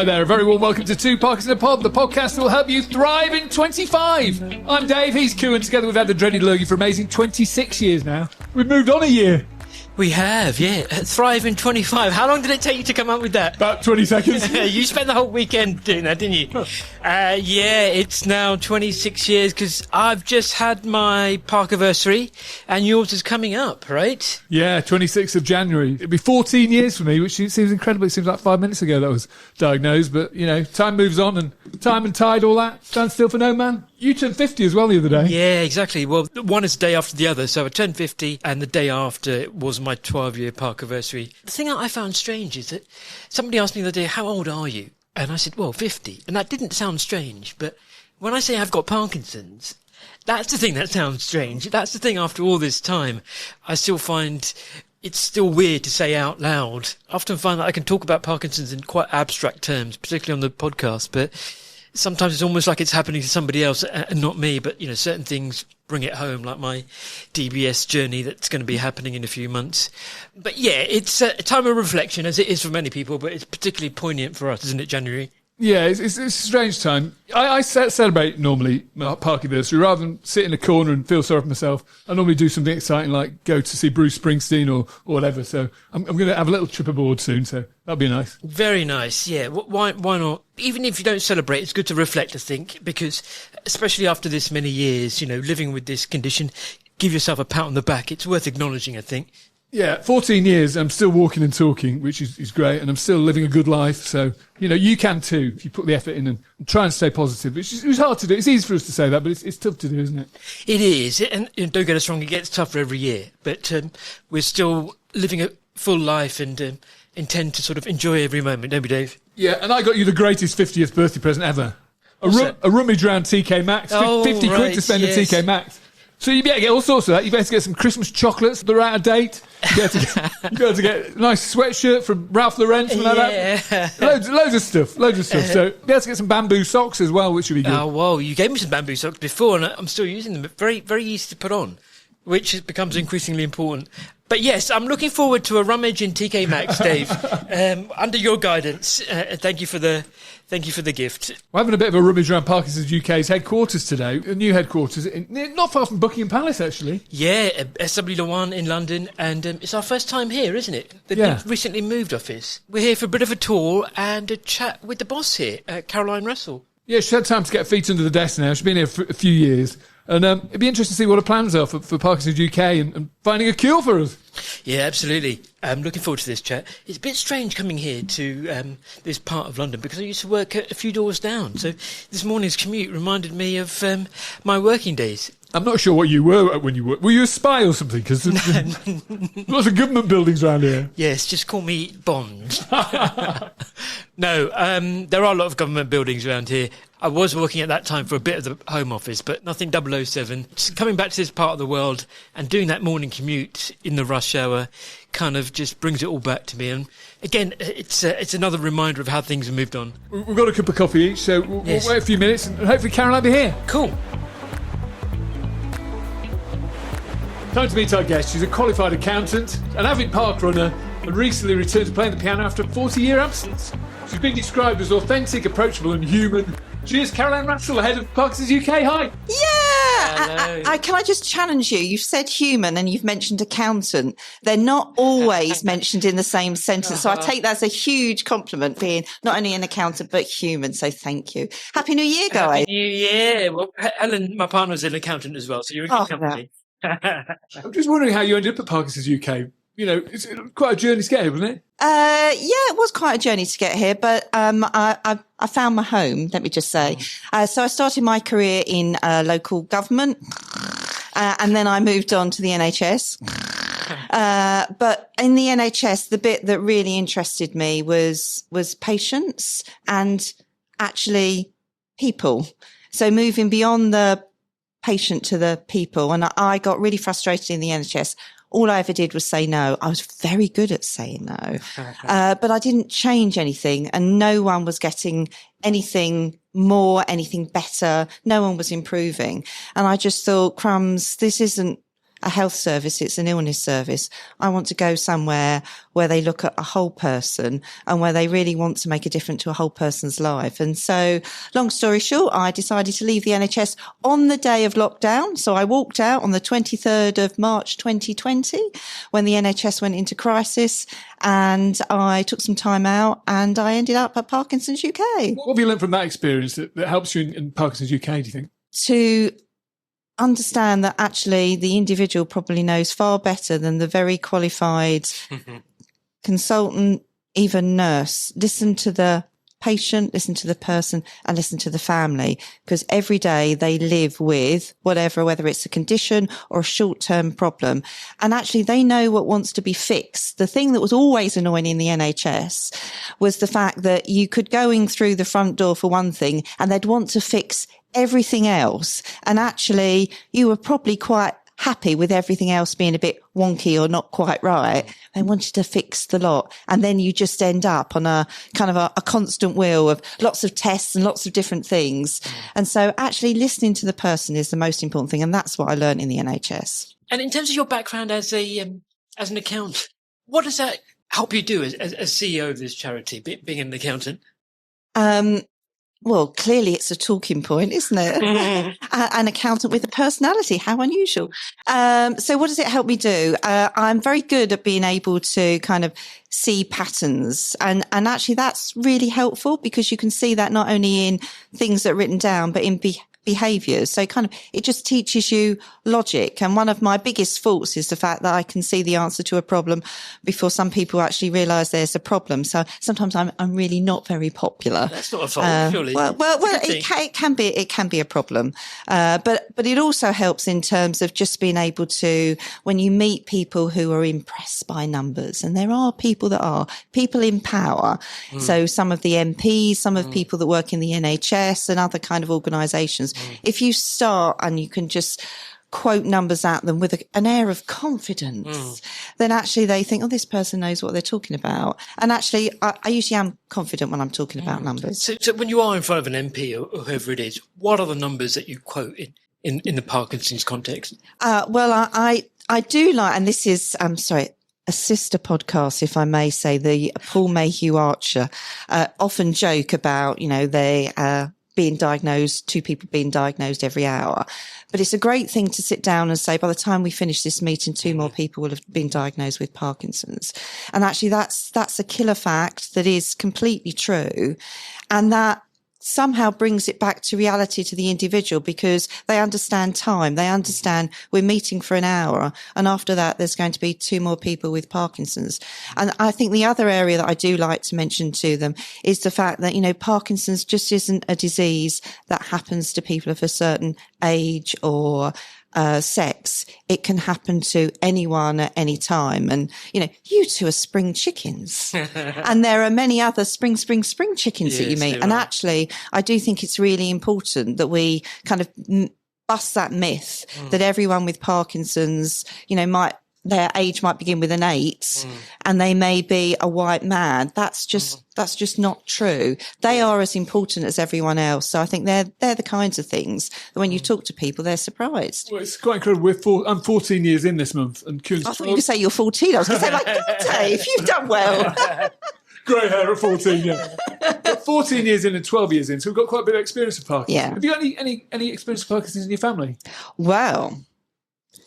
Hi there, a very warm welcome to Two Parkers in a Pod, the podcast that will help you thrive in 25. I'm Dave, he's Q, and together we've had the dreaded lurgy for amazing 26 years now. We've moved on a year. We have, yeah. Thrive in 25. How long did it take you to come up with that? About 20 seconds. You spent the whole weekend doing that, didn't you? Yeah, it's now 26 years because I've just had my Parkiversary and yours is coming up, right? Yeah, 26th of January. It'll be 14 years for me, which seems incredible. It seems like 5 minutes ago that I was diagnosed, but, you know, time moves on and time and tide, all that. Stand still for no man. You turned 50 as well the other day. Yeah, exactly. Well, one is the day after the other. So I turned 50 and the day after was my 12-year Parkiversary. The thing I found strange is that somebody asked me the other day, how old are you? And I said, well, 50. And that didn't sound strange. But when I say I've got Parkinson's, that's the thing that sounds strange. That's the thing after all this time. I still find it's still weird to say out loud. I often find that I can talk about Parkinson's in quite abstract terms, particularly on the podcast, but sometimes it's almost like it's happening to somebody else and not me. But, you know, certain things bring it home, like my DBS journey that's going to be happening in a few months. But yeah, it's a time of reflection, as it is for many people, but it's particularly poignant for us, isn't it, January? Yeah, it's a strange time. I celebrate normally my Parkiversary rather than sit in a corner and feel sorry for myself. I normally do something exciting like go to see Bruce Springsteen or whatever. So I'm going to have a little trip aboard soon. So that'll be nice. Very nice. Yeah. Why not? Even if you don't celebrate, it's good to reflect, I think, because especially after this many years, you know, living with this condition, give yourself a pat on the back. It's worth acknowledging, I think. Yeah, 14 years, I'm still walking and talking, which is great, and I'm still living a good life. So, you know, you can too, if you put the effort in and try and stay positive. It's hard to do. It's easy for us to say that, but it's tough to do, isn't it? It is, and don't get us wrong, it gets tougher every year. But we're still living a full life and intend to sort of enjoy every moment, don't we, Dave? Yeah, and I got you the greatest 50th birthday present ever. A rummage round TK Maxx, 50 quid to spend at TK Maxx. So you better get all sorts of that. You better get some Christmas chocolates that are out of date. You better get a nice sweatshirt from Ralph Lauren, something like that. Loads of stuff. So you better get some bamboo socks as well, which would be good. Oh, whoa, you gave me some bamboo socks before and I'm still using them. Very, very easy to put on, which becomes increasingly important. But yes, I'm looking forward to a rummage in TK Maxx, Dave. Under your guidance, thank you for the gift. We're having a bit of a rummage around Parkinson's UK's headquarters today, a new headquarters, not far from Buckingham Palace, actually. Yeah, SW1 in London, and it's our first time here, isn't it? They've recently moved office. We're here for a bit of a tour and a chat with the boss here, Caroline Rassell. Yeah, she's had time to get her feet under the desk now. She's been here for a few years. And it'd be interesting to see what her plans are for Parkinson's UK and finding a cure for us. Yeah, absolutely. I'm looking forward to this chat. It's a bit strange coming here to this part of London because I used to work a few doors down. So this morning's commute reminded me of my working days. I'm not sure what you were when you worked. Were you a spy or something? Because there's lots of government buildings around here. Yes, just call me Bond. No, there are a lot of government buildings around here. I was working at that time for a bit of the Home Office, but nothing 007. Just coming back to this part of the world and doing that morning commute in the rush hour kind of just brings it all back to me. And again, it's another reminder of how things have moved on. We've got a cup of coffee each, so we'll wait a few minutes and hopefully Caroline will be here. Cool. Time to meet our guest. She's a qualified accountant, an avid park runner, and recently returned to playing the piano after a 40-year absence. She's been described as authentic, approachable and human. She is Caroline Rassell, head of Parkinson's UK. Hi. Yeah. Can I just challenge you? You've said human and you've mentioned accountant. They're not always mentioned in the same sentence. So I take that as a huge compliment, being not only an accountant, but human. So thank you. Happy New Year, guys. Happy New Year. Well, Ellen, my partner's an accountant as well, so you're in good company. I'm just wondering how you ended up at Parkinson's UK. You know, it's quite a journey to get here, wasn't it? Yeah, it was quite a journey to get here, but I found my home, let me just say. So I started my career in local government, and then I moved on to the NHS. But in the NHS, the bit that really interested me was patients and actually people. So moving beyond the patient to the people. And I got really frustrated in the NHS. All I ever did was say no. I was very good at saying no. But I didn't change anything and no one was getting anything more, anything better. No one was improving. And I just thought, crumbs, this isn't a health service, it's an illness service. I want to go somewhere where they look at a whole person and where they really want to make a difference to a whole person's life. And so, long story short, I decided to leave the NHS on the day of lockdown. So I walked out on the 23rd of March 2020 when the NHS went into crisis, and I took some time out and I ended up at Parkinson's UK. What have you learned from that experience that helps you in Parkinson's UK, do you think? To understand that actually the individual probably knows far better than the very qualified consultant, even nurse. Listen to the patient, listen to the person, and listen to the family, because every day they live with whatever, whether it's a condition or a short-term problem. And actually they know what wants to be fixed. The thing that was always annoying in the NHS was the fact that you could go in through the front door for one thing and they'd want to fix everything else. And actually you were probably quite happy with everything else being a bit wonky or not quite right. They wanted to fix the lot. And then you just end up on a kind of a constant wheel of lots of tests and lots of different things. And so actually listening to the person is the most important thing. And that's what I learned in the NHS. And in terms of your background as an accountant, what does that help you do as CEO of this charity, being an accountant? Well, clearly it's a talking point, isn't it? An accountant with a personality. How unusual. So what does it help me do? I'm very good at being able to kind of see patterns. And actually that's really helpful because you can see that not only in things that are written down, but in behaviors. So kind of, it just teaches you logic. And one of my biggest faults is the fact that I can see the answer to a problem before some people actually realize there's a problem. So sometimes I'm really not very popular. That's not a fault, surely. Well, it can be a problem. But it also helps in terms of just being able to, when you meet people who are impressed by numbers, and there are people that are, people in power. So some of the MPs, some of people that work in the NHS and other kind of organisations. If you start and you can just quote numbers at them with an air of confidence, then actually they think, oh, this person knows what they're talking about. And actually, I usually am confident when I'm talking about numbers. So when you are in front of an MP or whoever it is, what are the numbers that you quote in the Parkinson's context? Well, I do like, and this is, a sister podcast, if I may say, the Paul Mayhew Archer, often joke about, they, being diagnosed, 2 people being diagnosed every hour. But it's a great thing to sit down and say, by the time we finish this meeting, 2 more people will have been diagnosed with Parkinson's. And actually that's a killer fact that is completely true. And that somehow brings it back to reality to the individual because they understand time. They understand we're meeting for an hour and after that there's going to be 2 more people with Parkinson's. And I think the other area that I do like to mention to them is the fact that, Parkinson's just isn't a disease that happens to people of a certain age or sex. It can happen to anyone at any time. And, you 2 are spring chickens and there are many other spring chickens that you meet. And actually, I do think it's really important that we kind of bust that myth that everyone with Parkinson's, their age might begin with an 8 and they may be a white man. That's just not true. They are as important as everyone else. So I think they're the kinds of things that when you talk to people, they're surprised. Well, it's quite incredible. I'm 14 years in this month. And I thought you were going to say you're 14. I was going to say, my God, Dave, you've done well. Grey hair at 14, yeah. But 14 years in and 12 years in, so we've got quite a bit of experience of Parkinson's. Yeah. Have you got any experience of Parkinson's in your family? Well,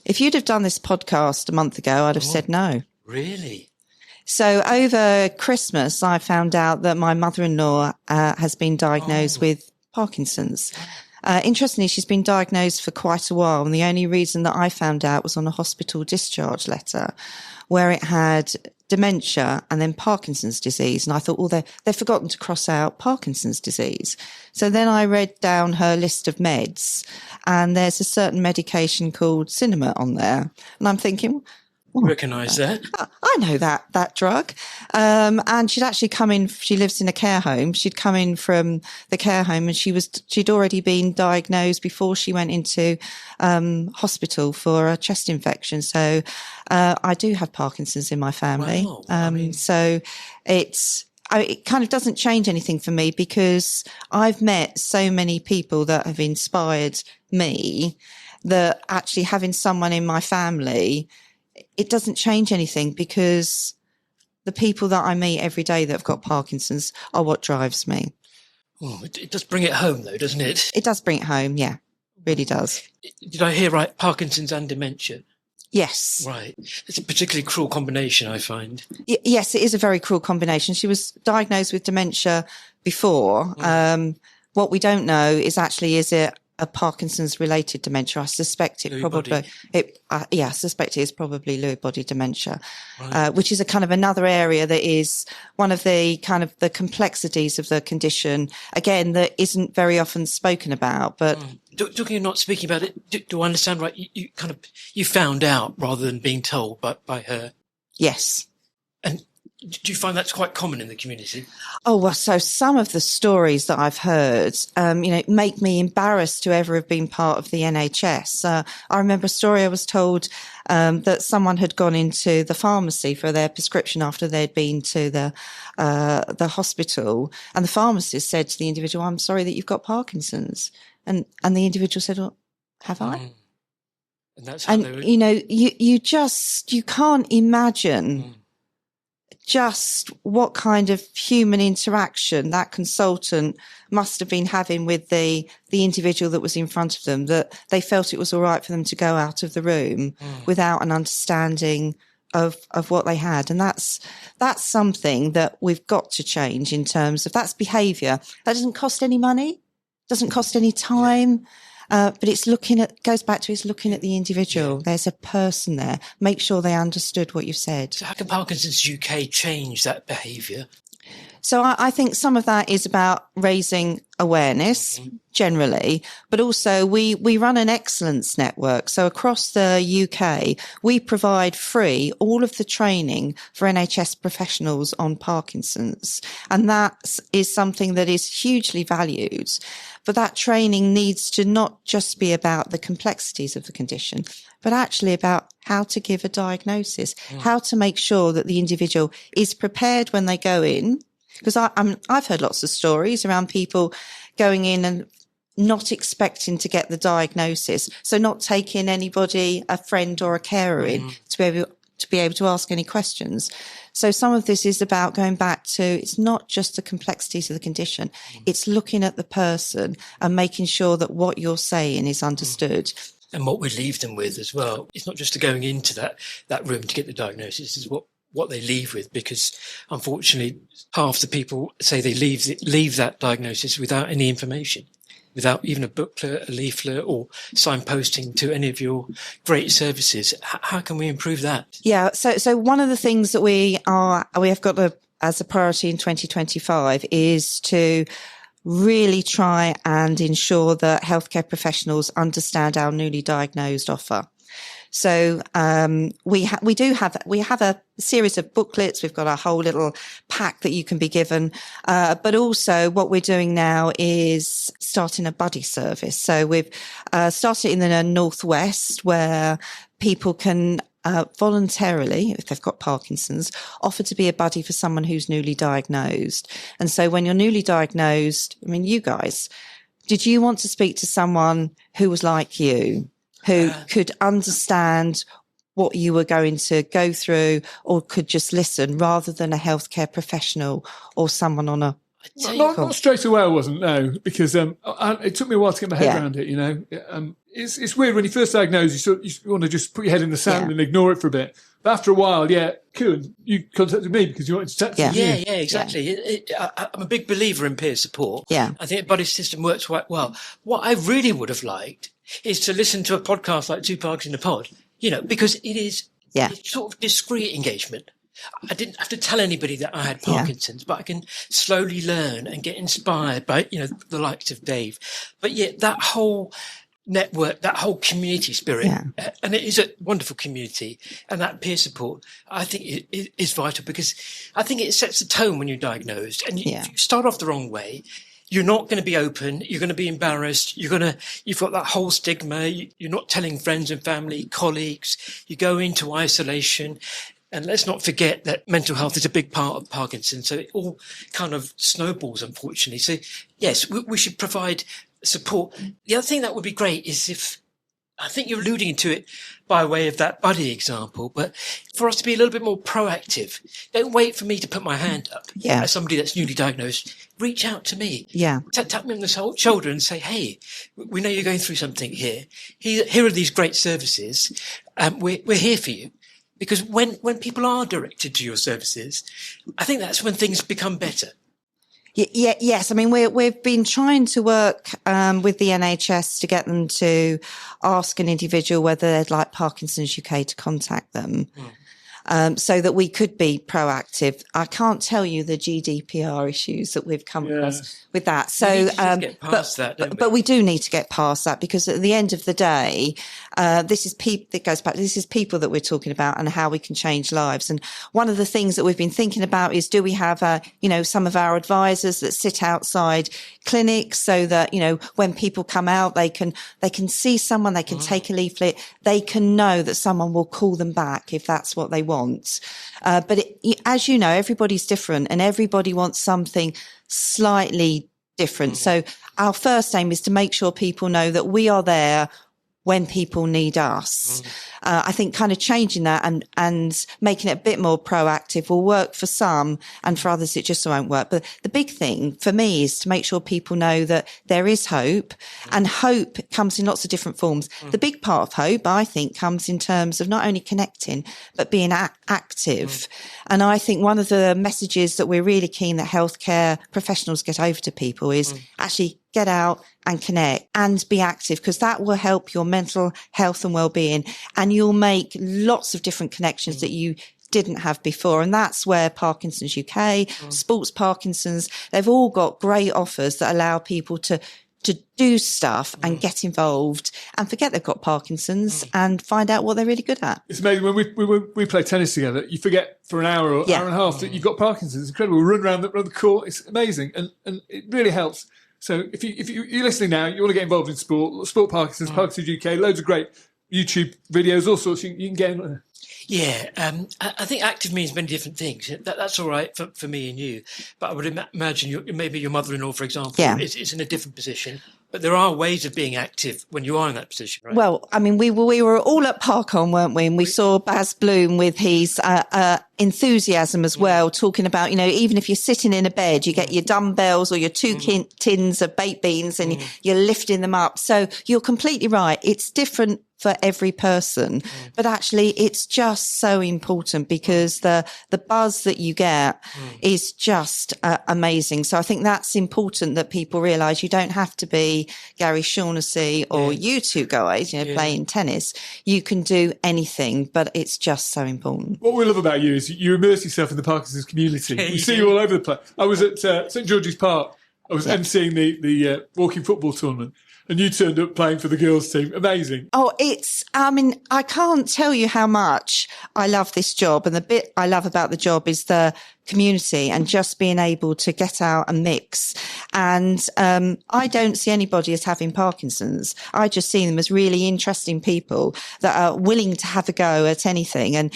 if you'd have done this podcast a month ago, I'd have said no. Really? So over Christmas, I found out that my mother-in-law has been diagnosed with Parkinson's. Interestingly, she's been diagnosed for quite a while. And the only reason that I found out was on a hospital discharge letter where it had dementia and then Parkinson's disease. And I thought, well, they've forgotten to cross out Parkinson's disease. So then I read down her list of meds and there's a certain medication called Cinnamon on there. And I'm thinking, recognise that? I know that drug. And she'd actually come in, she lives in a care home. She'd come in from the care home and she'd already been diagnosed before she went into, hospital for a chest infection. So, I do have Parkinson's in my family. Wow. So it's it kind of doesn't change anything for me, because I've met so many people that have inspired me, that actually having someone in my family, it doesn't change anything, because the people that I meet every day that have got Parkinson's are what drives me. Oh, it does bring it home, though, doesn't it? It does bring it home, yeah. Really does. Did I hear right? Parkinson's and dementia? Yes. Right. It's a particularly cruel combination, I find. Yes, it is a very cruel combination. She was diagnosed with dementia before. What we don't know is actually, is it a Parkinson's related dementia? I suspect it Lewy probably, body. I suspect it is probably Lewy body dementia, Right. which is a kind of another area that is one of the kind of the complexities of the condition, again, that isn't very often spoken about, but. Talking of not speaking about it, do I understand right? You found out rather than being told by her. Yes. And do you find that's quite common in the community? Oh, well, so some of the stories that I've heard, make me embarrassed to ever have been part of the NHS. I remember a story I was told that someone had gone into the pharmacy for their prescription after they'd been to the hospital, and the pharmacist said to the individual, "I'm sorry that you've got Parkinson's," and the individual said, "Well, have I?" And that's how you can't imagine. Just what kind of human interaction that consultant must have been having with the individual that was in front of them, that they felt it was all right for them to go out of the room without an understanding of what they had. And that's something that we've got to change in terms of, that's behaviour. That doesn't cost any money, doesn't cost any time. But it's looking at the individual. There's a person there. Make sure they understood what you've said. So how can Parkinson's UK change that behaviour? So I think some of that is about raising awareness generally, but also we run an excellence network. So across the UK, we provide free all of the training for NHS professionals on Parkinson's. And that is something that is hugely valued. But that training needs to not just be about the complexities of the condition, but actually about how to give a diagnosis, how to make sure that the individual is prepared when they go in. Because I've heard lots of stories around people going in and not expecting to get the diagnosis. So not taking anybody, a friend or a carer in to be able to ask any questions. So some of this is about going back to, it's not just the complexities of the condition. It's looking at the person and making sure that what you're saying is understood. And what we leave them with as well. It's not just going into that room to get the diagnosis, it's what they leave with, because unfortunately half the people say they leave that diagnosis without any information, without even a booklet, a leaflet, or signposting to any of your great services. How can we improve that? Yeah, so one of the things that we have got as a priority in 2025 is to really try and ensure that healthcare professionals understand our newly diagnosed offer. So we have a series of booklets. We've got a whole little pack that you can be given. But also what we're doing now is starting a buddy service. So we've started in the Northwest, where people can voluntarily, if they've got Parkinson's, offer to be a buddy for someone who's newly diagnosed. And so when you're newly diagnosed, I mean, you guys, did you want to speak to someone who was like you, who could understand what you were going to go through, or could just listen, rather than a healthcare professional or someone on a... Not straight away, I wasn't, no, because it took me a while to get my head around it, you know. It's weird when you first diagnosed, you want to just put your head in the sand and ignore it for a bit. But after a while, Kieran, you contacted me because you wanted to chat to me. Yeah, exactly. I'm a big believer in peer support. Yeah. I think a buddy system works quite well. What I really would have liked is to listen to a podcast like Two Parks in a Pod, you know, because it's sort of discreet engagement. I didn't have to tell anybody that I had Parkinson's, but I can slowly learn and get inspired by, you know, the likes of Dave. But yet that whole network, that whole community spirit, and it is a wonderful community, and that peer support, I think it is vital, because I think it sets the tone when you're diagnosed. And if you start off the wrong way, you're not going to be open. You're going to be embarrassed. You've got that whole stigma. You're not telling friends and family, colleagues. You go into isolation. And let's not forget that mental health is a big part of Parkinson's. So it all kind of snowballs, unfortunately. So yes, we should provide support. The other thing that would be great is if, I think you're alluding to it by way of that buddy example, but for us to be a little bit more proactive. Don't wait for me to put my hand up. As somebody that's newly diagnosed, reach out to me. Tap me on the shoulder and say, hey, we know you're going through something here. Here are these great services. We're here for you. Because when people are directed to your services, I think that's when things become better. Yes. I mean, we've been trying to work with the NHS to get them to ask an individual whether they'd like Parkinson's UK to contact them. So that we could be proactive. I can't tell you the GDPR issues that we've come across with that. So, but we do need to get past that, because at the end of the day, this is people that we're talking about and how we can change lives. And one of the things that we've been thinking about is, do we have, some of our advisors that sit outside clinics so that, when people come out, they can see someone, they can take a leaflet, they can know that someone will call them back if that's what they want. But as you know, everybody's different and everybody wants something slightly different. So our first aim is to make sure people know that we are there when people need us. I think kind of changing that and making it a bit more proactive will work for some, and for others it just won't work. But the big thing for me is to make sure people know that there is hope, and hope comes in lots of different forms. The big part of hope, I think, comes in terms of not only connecting, but being active. And I think one of the messages that we're really keen that healthcare professionals get over to people is actually get out and connect and be active, because that will help your mental health and well-being, and you'll make lots of different connections that you didn't have before. And that's where Parkinson's UK, Sports Parkinson's, they've all got great offers that allow people to do stuff and get involved and forget they've got Parkinson's and find out what they're really good at. It's amazing when we play tennis together, you forget for an hour or hour and a half that you've got Parkinson's. It's incredible. We run around the court. It's amazing. And it really helps. So if you're listening now, you want to get involved in sport Parkinson's, Parkinson's UK, loads of great YouTube videos, all sorts. You can get in. I think active means many different things. That's all right for me and you. But I would imagine maybe your mother-in-law, for example, is in a different position. But there are ways of being active when you are in that position, right? Well, I mean, we were all at Parkon, weren't we? And we saw Baz Bloom with his enthusiasm as well, talking about, even if you're sitting in a bed, you get your dumbbells or your two tins of baked beans and you're lifting them up. So you're completely right. It's different for every person, but actually it's just so important, because the buzz that you get is just amazing. So I think that's important, that people realise you don't have to be Gary Shaughnessy or you two guys, playing tennis. You can do anything, but it's just so important. What we love about you is you immerse yourself in the Parkinson's community. We see you all over the place. I was at St George's Park. I was emceeing the walking football tournament. And you turned up playing for the girls' team. Amazing. Oh, I can't tell you how much I love this job. And the bit I love about the job is the community and just being able to get out and mix. And I don't see anybody as having Parkinson's. I just see them as really interesting people that are willing to have a go at anything. And,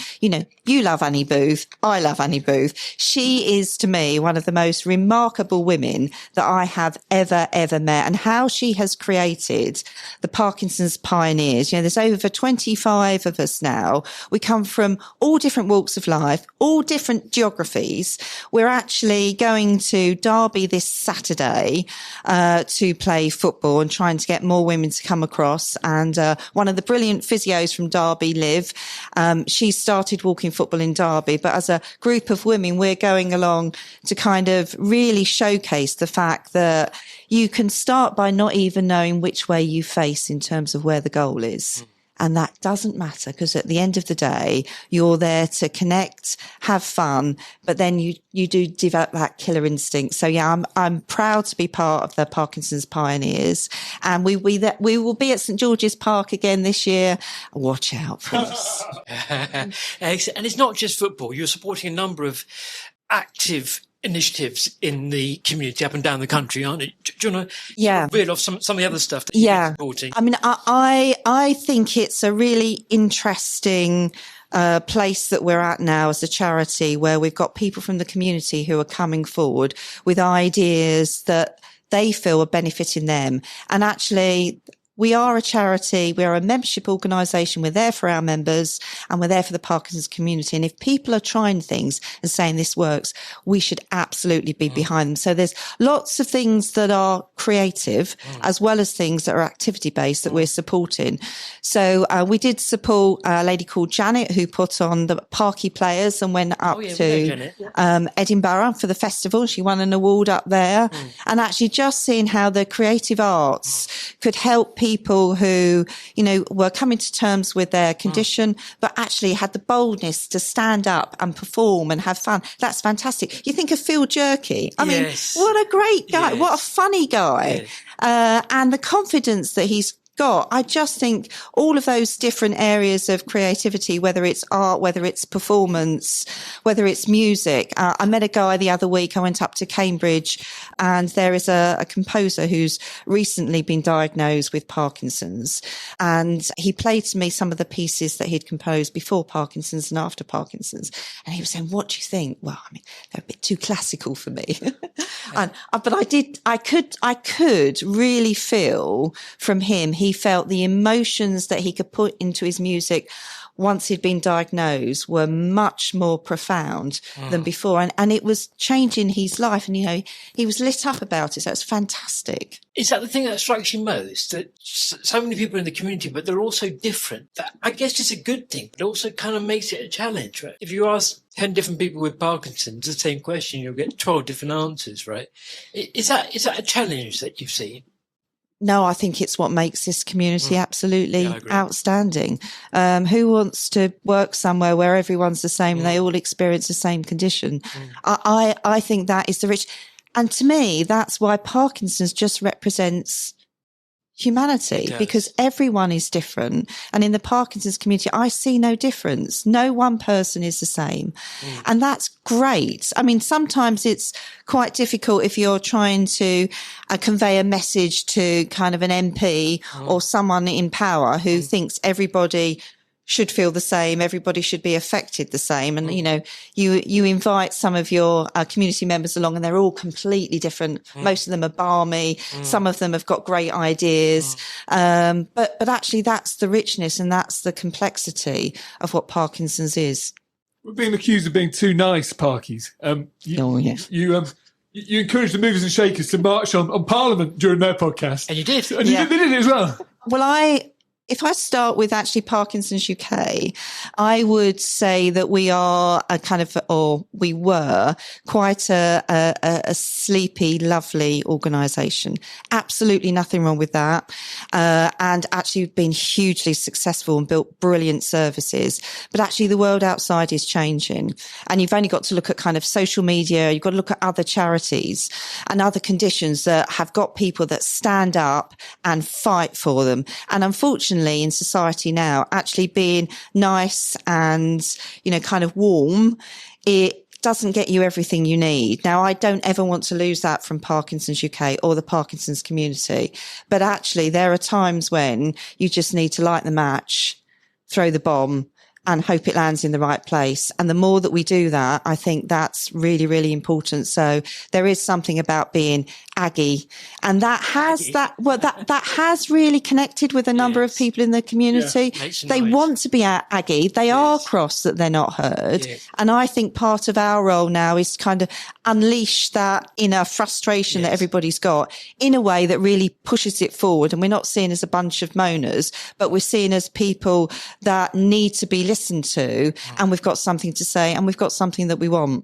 you love Annie Booth. I love Annie Booth. She is, to me, one of the most remarkable women that I have ever met. And how she has created the Parkinson's pioneers. There's over 25 of us now. We come from all different walks of life, all different geographies. We're actually going to Derby this Saturday to play football and trying to get more women to come across. And one of the brilliant physios from Derby, Liv, she started walking football in Derby. But as a group of women, we're going along to kind of really showcase the fact that you can start by not even knowing which way you face in terms of where the goal is. And that doesn't matter, because at the end of the day, you're there to connect, have fun, but then you do develop that killer instinct. So I'm proud to be part of the Parkinson's Pioneers, and we will be at St George's Park again this year. Watch out for us. And it's not just football. You're supporting a number of active initiatives in the community up and down the country, aren't you? Do you want to reel off some of the other stuff that you're supporting? I mean, I think it's a really interesting place that we're at now as a charity, where we've got people from the community who are coming forward with ideas that they feel are benefiting them. And actually, we are a charity. We are a membership organisation. We're there for our members and we're there for the Parkinson's community. And if people are trying things and saying this works, we should absolutely be behind them. So there's lots of things that are creative as well as things that are activity based that we're supporting. So we did support a lady called Janet who put on the Parky Players and went up to Edinburgh for the festival. She won an award up there. And actually just seeing how the creative arts could help people who, you know, were coming to terms with their condition, but actually had the boldness to stand up and perform and have fun. That's fantastic. You think of Phil Jerky. I mean, what a great guy. What a funny guy. And the confidence that he's got. I just think all of those different areas of creativity, whether it's art, whether it's performance, whether it's music. I met a guy the other week. I went up to Cambridge and there is a composer who's recently been diagnosed with Parkinson's. And he played to me some of the pieces that he'd composed before Parkinson's and after Parkinson's. And he was saying, what do you think? Well, I mean, they're a bit too classical for me. But I could really feel from him, he felt the emotions that he could put into his music once he'd been diagnosed were much more profound than before. And it was changing his life. And, you know, he was lit up about it. So it's fantastic. Is that the thing that strikes you most? That so many people in the community, but they're all so different. That I guess it's a good thing, but it also kind of makes it a challenge, right? If you ask 10 different people with Parkinson's the same question, you'll get 12 different answers, right? Is that a challenge that you've seen? No, I think it's what makes this community absolutely outstanding. Who wants to work somewhere where everyone's the same and they all experience the same condition? I think that is the rich. And to me, that's why Parkinson's just represents humanity, because everyone is different. And in the Parkinson's community, I see no difference. No one person is the same. And that's great. I mean, sometimes it's quite difficult if you're trying to convey a message to kind of an MP or someone in power who thinks everybody should feel the same. Everybody should be affected the same. And, you know, you invite some of your community members along and they're all completely different. Most of them are balmy. Some of them have got great ideas. But actually that's the richness and that's the complexity of what Parkinson's is. We're being accused of being too nice, Parkies. You encouraged the movers and shakers to march on Parliament during their podcast. And you did. And they did it as well. Well, if I start with actually Parkinson's UK, I would say that we are we were quite a sleepy, lovely organisation. Absolutely nothing wrong with that. And actually been hugely successful and built brilliant services. But actually the world outside is changing. And you've only got to look at kind of social media. You've got to look at other charities and other conditions that have got people that stand up and fight for them. And unfortunately, in society now, actually being nice and, you know, kind of warm, it doesn't get you everything you need. Now, I don't ever want to lose that from Parkinson's UK or the Parkinson's community. But actually, there are times when you just need to light the match, throw the bomb, and hope it lands in the right place. And the more that we do that, I think that's really, really important. So there is something about being Aggie. And that has really connected with a number of people in the community. They want to be Aggie. They are cross that they're not heard. And I think part of our role now is to kind of unleash that inner frustration that everybody's got in a way that really pushes it forward. And we're not seen as a bunch of moaners, but we're seen as people that need to be listened to, and we've got something to say, and we've got something that we want.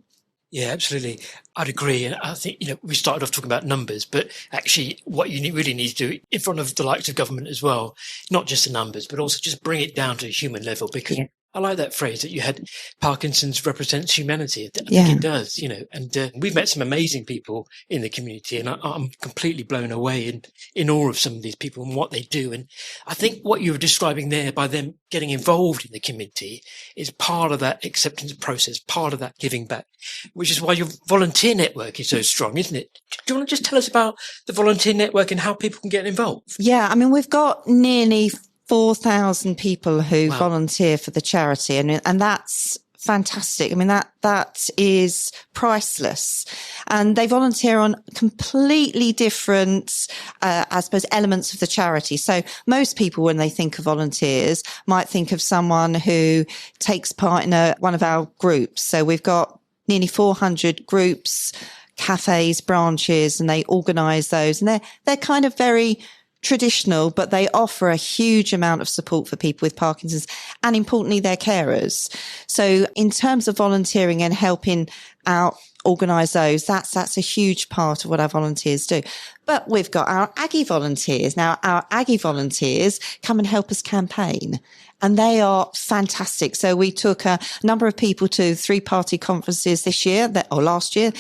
Yeah, absolutely. I'd agree. And I think, you know, we started off talking about numbers, but actually what you really need to do in front of the likes of government as well, not just the numbers, but also just bring it down to a human level, because I like that phrase that you had, Parkinson's represents humanity. I think it does, you know, and we've met some amazing people in the community, and I'm completely blown away in awe of some of these people and what they do. And I think what you were describing there by them getting involved in the community is part of that acceptance process, part of that giving back, which is why your volunteer network is so strong, isn't it? Do you want to just tell us about the volunteer network and how people can get involved? Yeah, I mean, we've got nearly 4,000 people who volunteer for the charity. And that's fantastic. I mean, that is priceless. And they volunteer on completely different, I suppose, elements of the charity. So most people, when they think of volunteers, might think of someone who takes part in one of our groups. So we've got nearly 400 groups, cafes, branches, and they organise those. And they're kind of very traditional, but they offer a huge amount of support for people with Parkinson's, and importantly, their carers. So in terms of volunteering and helping out organise those, that's a huge part of what our volunteers do. But we've got our Aggie volunteers. Now, our Aggie volunteers come and help us campaign. And they are fantastic. So we took a number of people to 3-party conferences this year, or last year.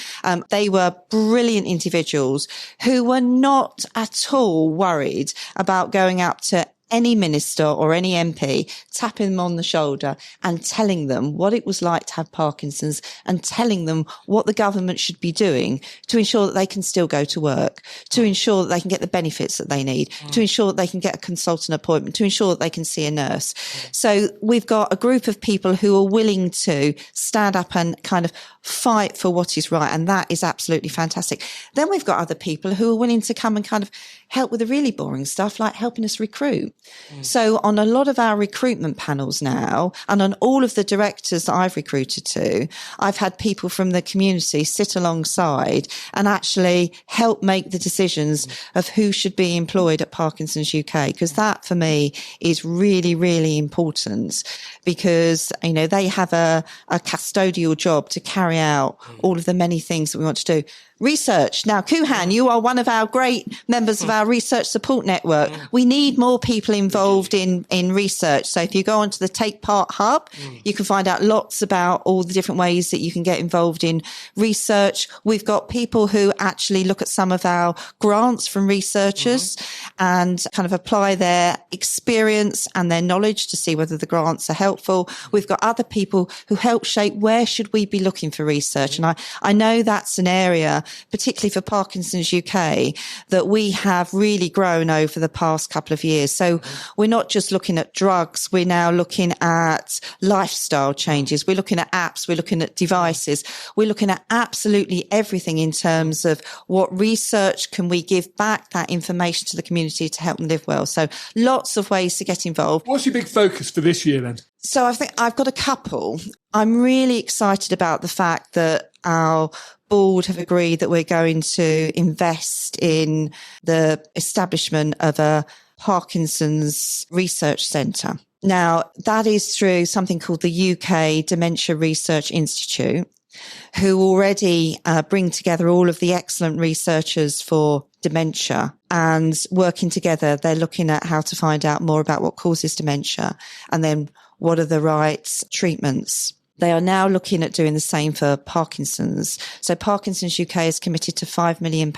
They were brilliant individuals who were not at all worried about going up to any minister or any MP, tapping them on the shoulder and telling them what it was like to have Parkinson's, and telling them what the government should be doing to ensure that they can still go to work, to ensure that they can get the benefits that they need, to ensure that they can get a consultant appointment, to ensure that they can see a nurse. So we've got a group of people who are willing to stand up and kind of fight for what is right. And that is absolutely fantastic. Then we've got other people who are willing to come and kind of help with the really boring stuff, like helping us recruit. So on a lot of our recruitment panels now, and on all of the directors that I've recruited to, I've had people from the community sit alongside and actually help make the decisions of who should be employed at Parkinson's UK. Because that for me is really, really important, because, you know, they have a custodial job to carry out all of the many things that we want to do. Research. Now, Kuhan, you are one of our great members of our research support network. We need more people involved in research. So if you go onto the Take Part Hub, you can find out lots about all the different ways that you can get involved in research. We've got people who actually look at some of our grants from researchers and kind of apply their experience and their knowledge to see whether the grants are helpful. We've got other people who help shape where should we be looking for research. And I know that's an area, particularly for Parkinson's UK, that we have really grown over the past couple of years. So we're not just looking at drugs, we're now looking at lifestyle changes, we're looking at apps, we're looking at devices, we're looking at absolutely everything in terms of what research can we give back that information to the community to help them live well. So lots of ways to get involved. What's your big focus for this year then? So I think I've got a couple. I'm really excited about the fact that our board have agreed that we're going to invest in the establishment of a Parkinson's Research Centre. Now, that is through something called the UK Dementia Research Institute, who already bring together all of the excellent researchers for dementia, and working together, they're looking at how to find out more about what causes dementia and then what are the right treatments. They are now looking at doing the same for Parkinson's. So Parkinson's UK is committed to £5 million.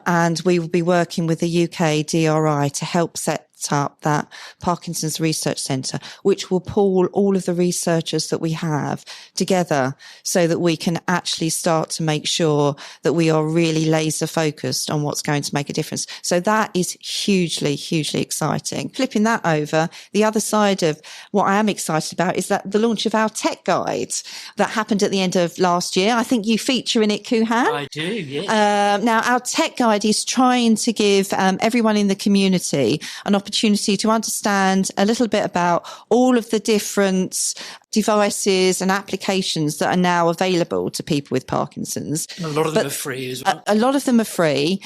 And we will be working with the UK DRI to help set up that Parkinson's Research Centre, which will pool all of the researchers that we have together so that we can actually start to make sure that we are really laser focused on what's going to make a difference. So that is hugely, hugely exciting. Flipping that over, the other side of what I am excited about is that the launch of our tech guide that happened at the end of last year. I think you feature in it, Kuhan. I do, yes. Now, our tech guide is trying to give everyone in the community an opportunity to understand a little bit about all of the different devices and applications that are now available to people with Parkinson's. A lot of them are free as well. A lot of them are free,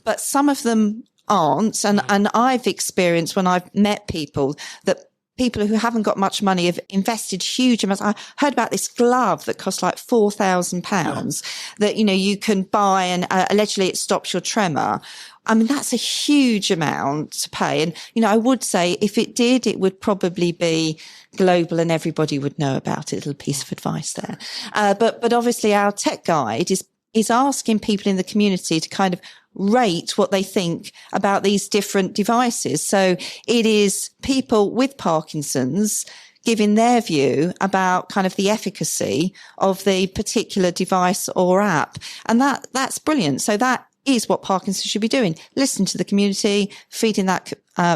but some of them aren't. And I've experienced when I've met people that people who haven't got much money have invested huge amounts. I heard about this glove that costs like £4,000 that, you know, you can buy, and allegedly it stops your tremor. I mean, that's a huge amount to pay. And, you know, I would say if it did, it would probably be global and everybody would know about it. A little piece of advice there. But obviously our tech guide is asking people in the community to kind of rate what they think about these different devices. So it is people with Parkinson's giving their view about kind of the efficacy of the particular device or app. And that's brilliant. So that is what Parkinson's should be doing. Listen to the community, feeding that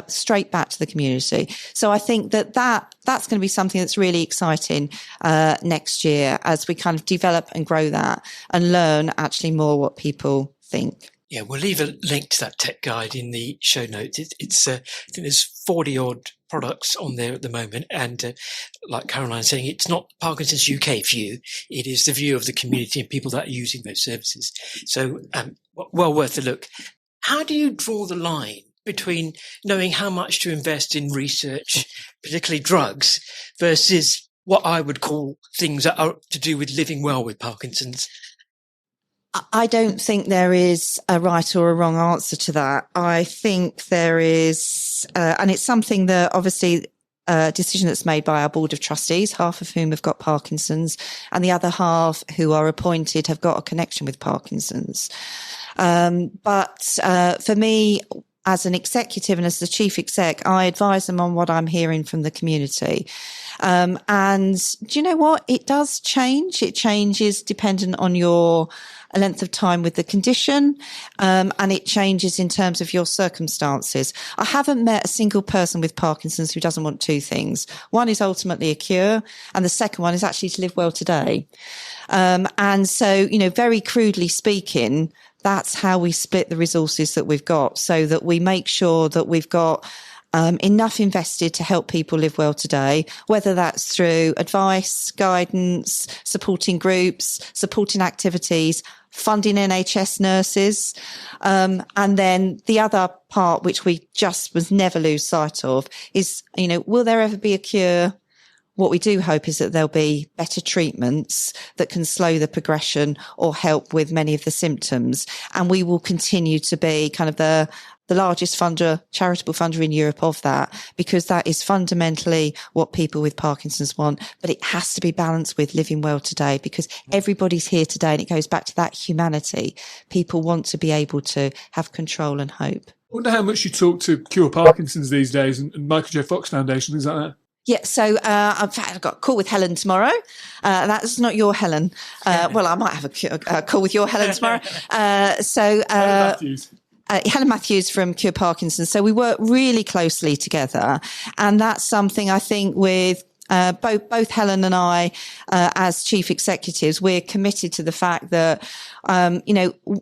straight back to the community. So I think that's going to be something that's really exciting next year as we kind of develop and grow that and learn actually more what people think. Yeah, we'll leave a link to that tech guide in the show notes. It's I think there's 40 odd products on there at the moment. And like Caroline saying, it's not Parkinson's UK view. It is the view of the community and people that are using those services. So well worth a look. How do you draw the line between knowing how much to invest in research, particularly drugs, versus what I would call things that are to do with living well with Parkinson's? I don't think there is a right or a wrong answer to that. I think there is, and it's something that obviously a decision that's made by our board of trustees, half of whom have got Parkinson's, and the other half who are appointed have got a connection with Parkinson's. But for me, as an executive and as the chief exec, I advise them on what I'm hearing from the community. And do you know what? It does change. It changes dependent on your length of time with the condition, and it changes in terms of your circumstances. I haven't met a single person with Parkinson's who doesn't want two things. One is ultimately a cure, and the second one is actually to live well today. And so, very crudely speaking, that's how we split the resources that we've got, so that we make sure that we've got enough invested to help people live well today, whether that's through advice, guidance, supporting groups, supporting activities, funding NHS nurses. And then the other part, which we just must never lose sight of, is, will there ever be a cure? What we do hope is that there'll be better treatments that can slow the progression or help with many of the symptoms. And we will continue to be kind of the largest charitable funder in Europe of that, because that is fundamentally what people with Parkinson's want. But it has to be balanced with living well today, because everybody's here today. And it goes back to that humanity. People want to be able to have control and hope. I wonder how much you talk to Cure Parkinson's these days and Michael J. Fox Foundation, things like that. Yeah, so I've got a call with Helen tomorrow. That's not your Helen. Well, I might have a call with your Helen tomorrow. Helen Matthews from Cure Parkinson's. So we work really closely together. And that's something I think with both Helen and I, as chief executives, we're committed to the fact that,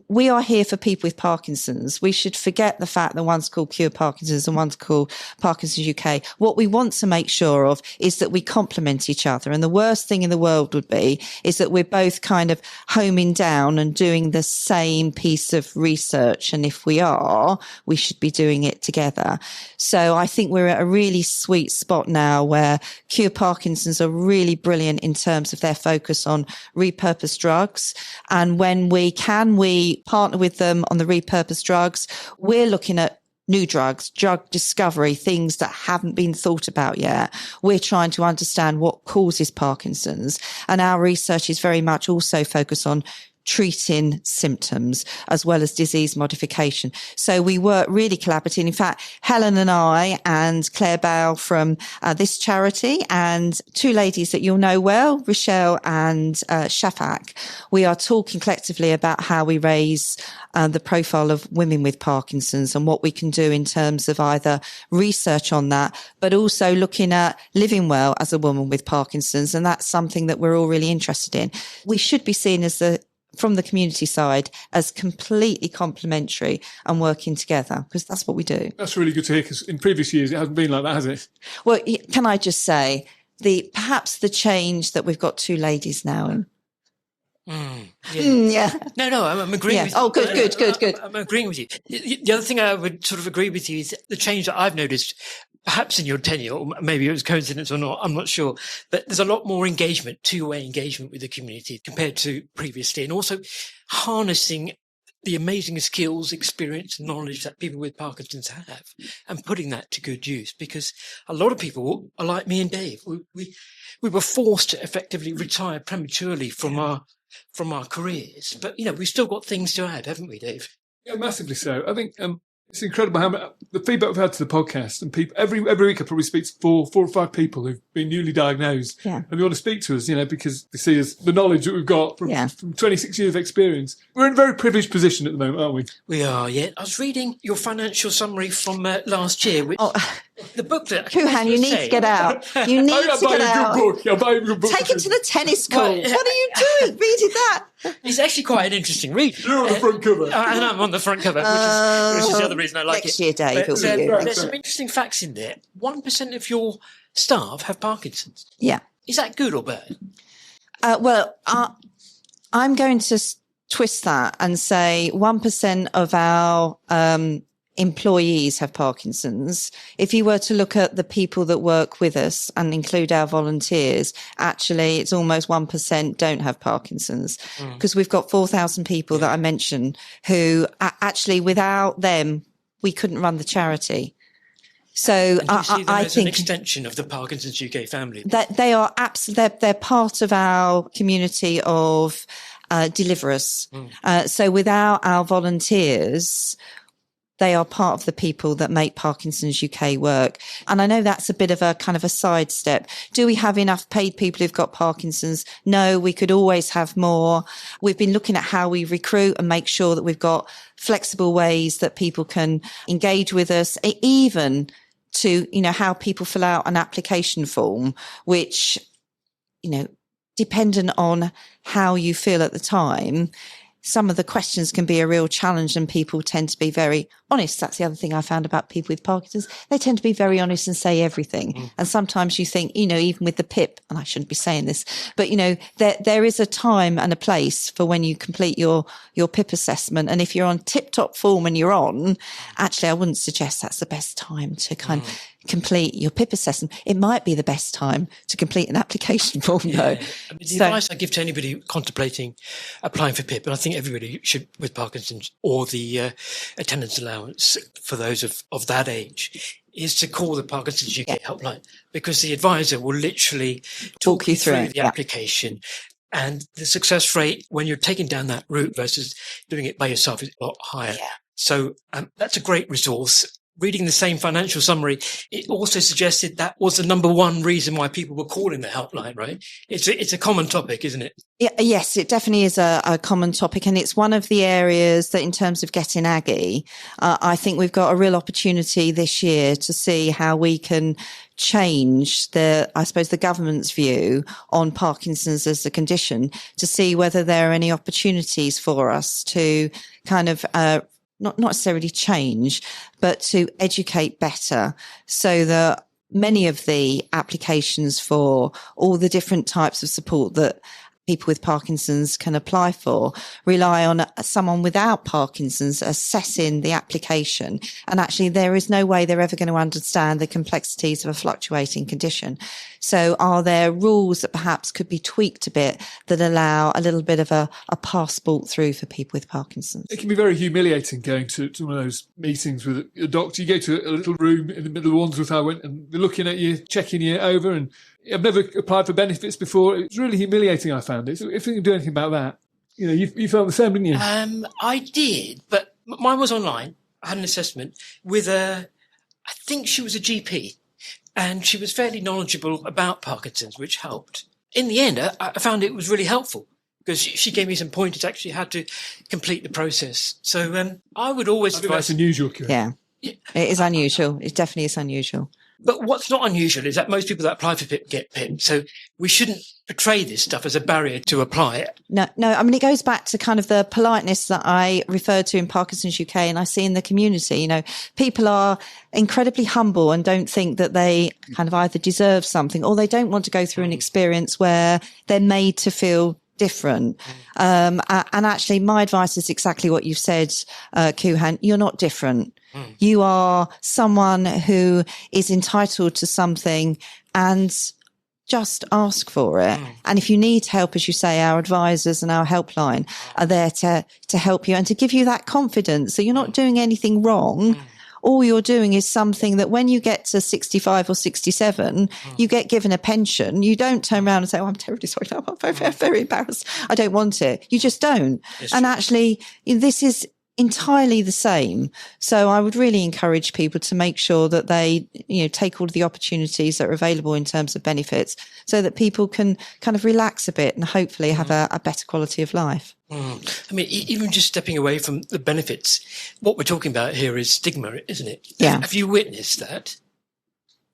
we are here for people with Parkinson's. We should forget the fact that one's called Cure Parkinson's and one's called Parkinson's UK. What we want to make sure of is that we complement each other. And the worst thing in the world would be is that we're both kind of homing down and doing the same piece of research. And if we are, we should be doing it together. So I think we're at a really sweet spot now where Cure Parkinson's are really brilliant in terms of their focus on repurposed drugs. And when we partner with them on the repurposed drugs, we're looking at new drugs, drug discovery, things that haven't been thought about yet. We're trying to understand what causes Parkinson's. And our research is very much also focused on treating symptoms as well as disease modification. So we work really collaboratively. In fact, Helen and I and Claire Bale from this charity, and two ladies that you'll know well, Rochelle and Shafak, we are talking collectively about how we raise the profile of women with Parkinson's and what we can do in terms of either research on that, but also looking at living well as a woman with Parkinson's. And that's something that we're all really interested in. We should be seen as from the community side as completely complementary and working together, because that's what we do. That's really good to hear, because in previous years it hasn't been like that, has it? Well, can I just say perhaps the change that we've got two ladies now. Yeah. No, I'm agreeing with you. Oh, good. I'm agreeing with you. The other thing I would sort of agree with you is the change that I've noticed, perhaps in your tenure, or maybe it was coincidence or not, I'm not sure, but there's a lot more engagement, two-way engagement with the community compared to previously, and also harnessing the amazing skills, experience, and knowledge that people with Parkinson's have, and putting that to good use. Because a lot of people are like me and Dave. We were forced to effectively retire prematurely from our careers, but we've still got things to add, haven't we, Dave? Yeah, massively so. I think It's incredible how much, the feedback we've had to the podcast, and people every week I probably speak to four or five people who've been newly diagnosed, and they want to speak to us, because they see us the knowledge that we've got from 26 years of experience. We're in a very privileged position at the moment, aren't we? We are. Yeah, I was reading your financial summary from last year, which the booklet. Kuhan, you need to get out. You need to get out. I'll buy a good book. Take it to the tennis court. What are you doing? Reading that? It's actually quite an interesting read. You're on the front cover. And I'm on the front cover, which is the other reason I like next it. Year, Dave. But, there's some interesting facts in there. 1% of your staff have Parkinson's. Yeah. Is that good or bad? Well, I'm going to twist that and say 1% of our employees have Parkinson's. If you were to look at the people that work with us and include our volunteers, actually it's almost 1% don't have Parkinson's, because we've got 4,000 people that I mentioned who actually without them, we couldn't run the charity. So I think an extension of the Parkinson's UK family. That they are they're part of our community of deliverers. So without our volunteers, they are part of the people that make Parkinson's UK work. And I know that's a bit of a kind of a sidestep. Do we have enough paid people who've got Parkinson's? No, we could always have more. We've been looking at how we recruit and make sure that we've got flexible ways that people can engage with us, even to, how people fill out an application form, which, dependent on how you feel at the time, some of the questions can be a real challenge, and people tend to be very honest. That's the other thing I found about people with Parkinson's. They tend to be very honest and say everything. And sometimes you think, even with the PIP, and I shouldn't be saying this, but, there is a time and a place for when you complete your PIP assessment. And if you're on tip-top form and you're on, actually, I wouldn't suggest that's the best time to kind of complete your PIP assessment. It might be the best time to complete an application form, though. The advice I give to anybody contemplating applying for PIP, and I think everybody should with Parkinson's, or the attendance allowance for those of that age, is to call the Parkinson's UK helpline, because the advisor will literally talk you through the application. And the success rate when you're taking down that route versus doing it by yourself is a lot higher. Yeah. So that's a great resource. Reading the same financial summary, it also suggested that was the number one reason why people were calling the helpline, right? It's a common topic, isn't it? Yeah, yes, it definitely is a common topic. And it's one of the areas that in terms of getting Aggie, I think we've got a real opportunity this year to see how we can change the government's view on Parkinson's as a condition, to see whether there are any opportunities for us to kind of, not necessarily change, but to educate better, so that many of the applications for all the different types of support that people with Parkinson's can apply for rely on someone without Parkinson's assessing the application. And actually, there is no way they're ever going to understand the complexities of a fluctuating condition. So are there rules that perhaps could be tweaked a bit that allow a little bit of a passport through for people with Parkinson's? It can be very humiliating going to one of those meetings with a doctor. You go to a little room in the middle of Wandsworth I went, and they're looking at you, checking you over, and I've never applied for benefits before. It's really humiliating, I found it. So if you can do anything about that, you felt the same, didn't you? I did, but mine was online. I had an assessment with I think she was a GP, and she was fairly knowledgeable about Parkinson's, which helped. In the end, I found it was really helpful, because she gave me some pointers actually how to complete the process. So I would always advise. That's unusual, Karen. Yeah, it is unusual. It definitely is unusual. But what's not unusual is that most people that apply for PIP get PIP. So we shouldn't portray this stuff as a barrier to apply it. No. I mean, it goes back to kind of the politeness that I referred to in Parkinson's UK, and I see in the community. People are incredibly humble and don't think that they kind of either deserve something, or they don't want to go through an experience where they're made to feel different. And actually, my advice is exactly what you've said, Kuhan. You're not different. You are someone who is entitled to something, and just ask for it. And if you need help, as you say, our advisors and our helpline are there to help you and to give you that confidence that you're not doing anything wrong. All you're doing is something that when you get to 65 or 67, you get given a pension. You don't turn around and say, I'm terribly sorry. I'm very, very embarrassed. I don't want it. You just don't. And actually, this is entirely the same. So I would really encourage people to make sure that they, take all of the opportunities that are available in terms of benefits so that people can kind of relax a bit and hopefully have a better quality of life. I mean, even just stepping away from the benefits, what we're talking about here is stigma, isn't it? Yeah. Have you witnessed that?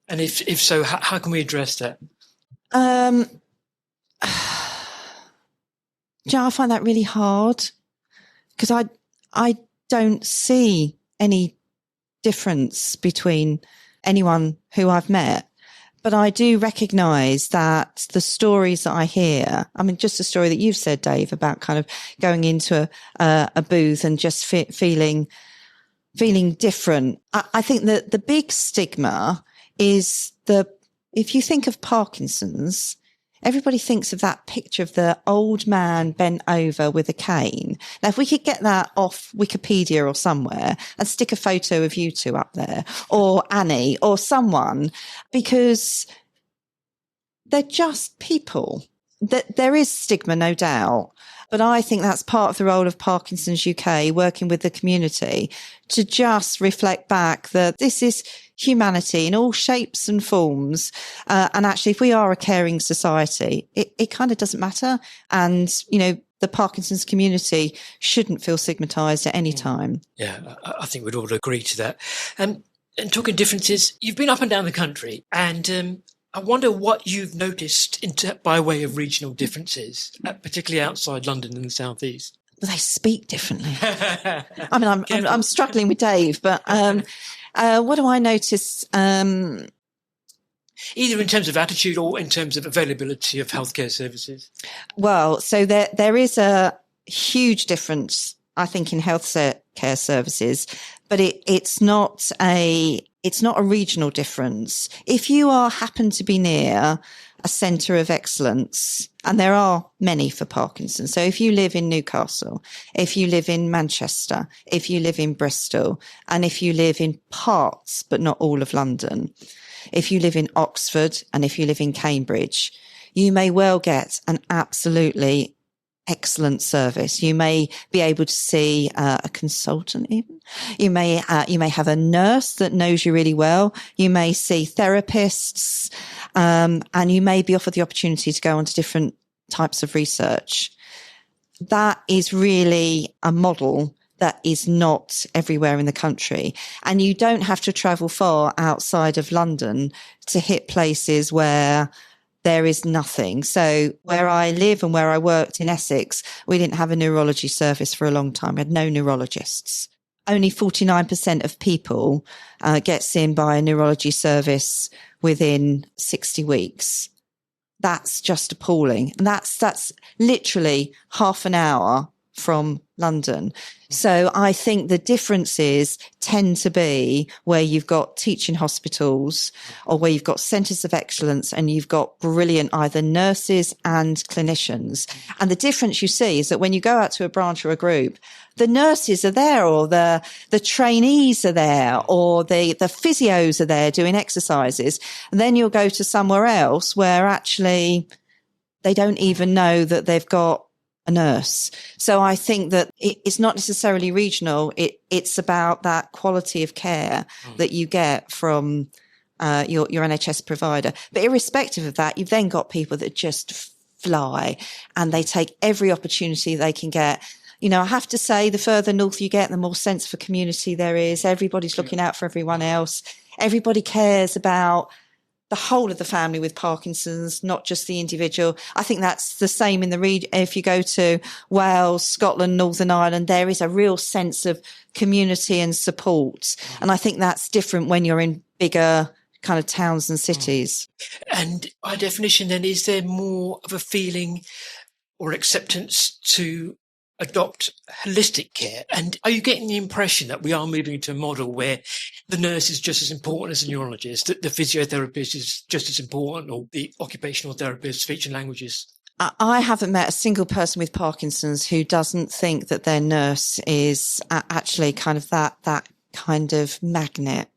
And if so, how can we address that? I find that really hard because I don't see any difference between anyone who I've met. But I do recognise that the stories that I hear, I mean, just the story that you've said, Dave, about kind of going into a booth and just feeling different. I think that the big stigma is if you think of Parkinson's, everybody thinks of that picture of the old man bent over with a cane. Now, if we could get that off Wikipedia or somewhere and stick a photo of you two up there, or Annie or someone, because they're just people. There is stigma, no doubt. But I think that's part of the role of Parkinson's UK, working with the community to just reflect back that this is humanity in all shapes and forms. And actually, if we are a caring society, it kind of doesn't matter. And, the Parkinson's community shouldn't feel stigmatised at any time. Yeah, I think we'd all agree to that. And talking differences, you've been up and down the country, and I wonder what you've noticed by way of regional differences, particularly outside London and the South East. They speak differently. I mean, I'm struggling with Dave, but what do I notice? Either in terms of attitude or in terms of availability of healthcare services. Well, so there is a huge difference, I think, in healthcare services, but it's not a regional difference. If you happen to be near a centre of excellence, and there are many for Parkinson's. So if you live in Newcastle, if you live in Manchester, if you live in Bristol, and if you live in parts, but not all of London, if you live in Oxford and if you live in Cambridge, you may well get an absolutely excellent service. You may be able to see a consultant even. You may have a nurse that knows you really well. You may see therapists, and you may be offered the opportunity to go on to different types of research. That is really a model that is not everywhere in the country. And you don't have to travel far outside of London to hit places where there is nothing. So where I live and where I worked in Essex, we didn't have a neurology service for a long time. We had no neurologists. Only 49% of people get seen by a neurology service within 60 weeks. That's just appalling. And that's literally half an hour from London. So I think the differences tend to be where you've got teaching hospitals or where you've got centres of excellence and you've got brilliant either nurses and clinicians. And the difference you see is that when you go out to a branch or a group, the nurses are there or the trainees are there or the physios are there doing exercises. And then you'll go to somewhere else where actually they don't even know that they've got a nurse. So I think that it's not necessarily regional. It's about that quality of care that you get from your NHS provider. But irrespective of that, you've then got people that just fly and they take every opportunity they can get. I have to say, the further north you get, the more sense for community there is. Everybody's looking out for everyone else. Everybody cares about the whole of the family with Parkinson's, not just the individual. I think that's the same in the region. If you go to Wales, Scotland, Northern Ireland, there is a real sense of community and support. And I think that's different when you're in bigger kind of towns and cities. And by definition, then, is there more of a feeling or acceptance to adopt holistic care? And are you getting the impression that we are moving to a model where the nurse is just as important as the neurologist, that the physiotherapist is just as important, or the occupational therapist, speech and languages? I haven't met a single person with Parkinson's who doesn't think that their nurse is actually kind of that kind of magnet.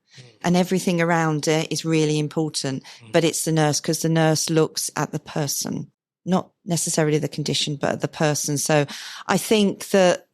And everything around it is really important, but it's the nurse, because the nurse looks at the person, not necessarily the condition, but the person. So I think that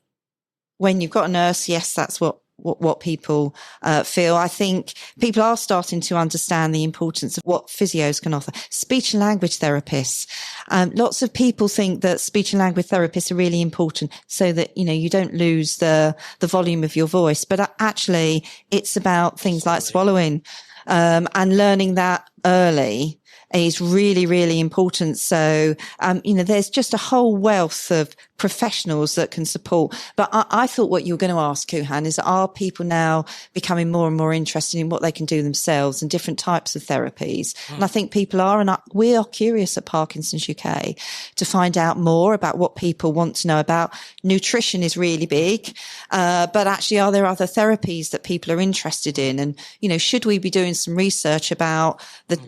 when you've got a nurse, yes, that's what people feel. I think people are starting to understand the importance of what physios can offer. Speech and language therapists. Lots of people think that speech and language therapists are really important so that, you don't lose the volume of your voice. But actually, it's about things like swallowing, and learning that early is really, really important. So, there's just a whole wealth of professionals that can support. But I thought what you were going to ask, Kuhan, is are people now becoming more and more interested in what they can do themselves and different types of therapies? And I think people are, and we are curious at Parkinson's UK to find out more about what people want to know about. Nutrition is really big, but actually, are there other therapies that people are interested in? And, should we be doing some research about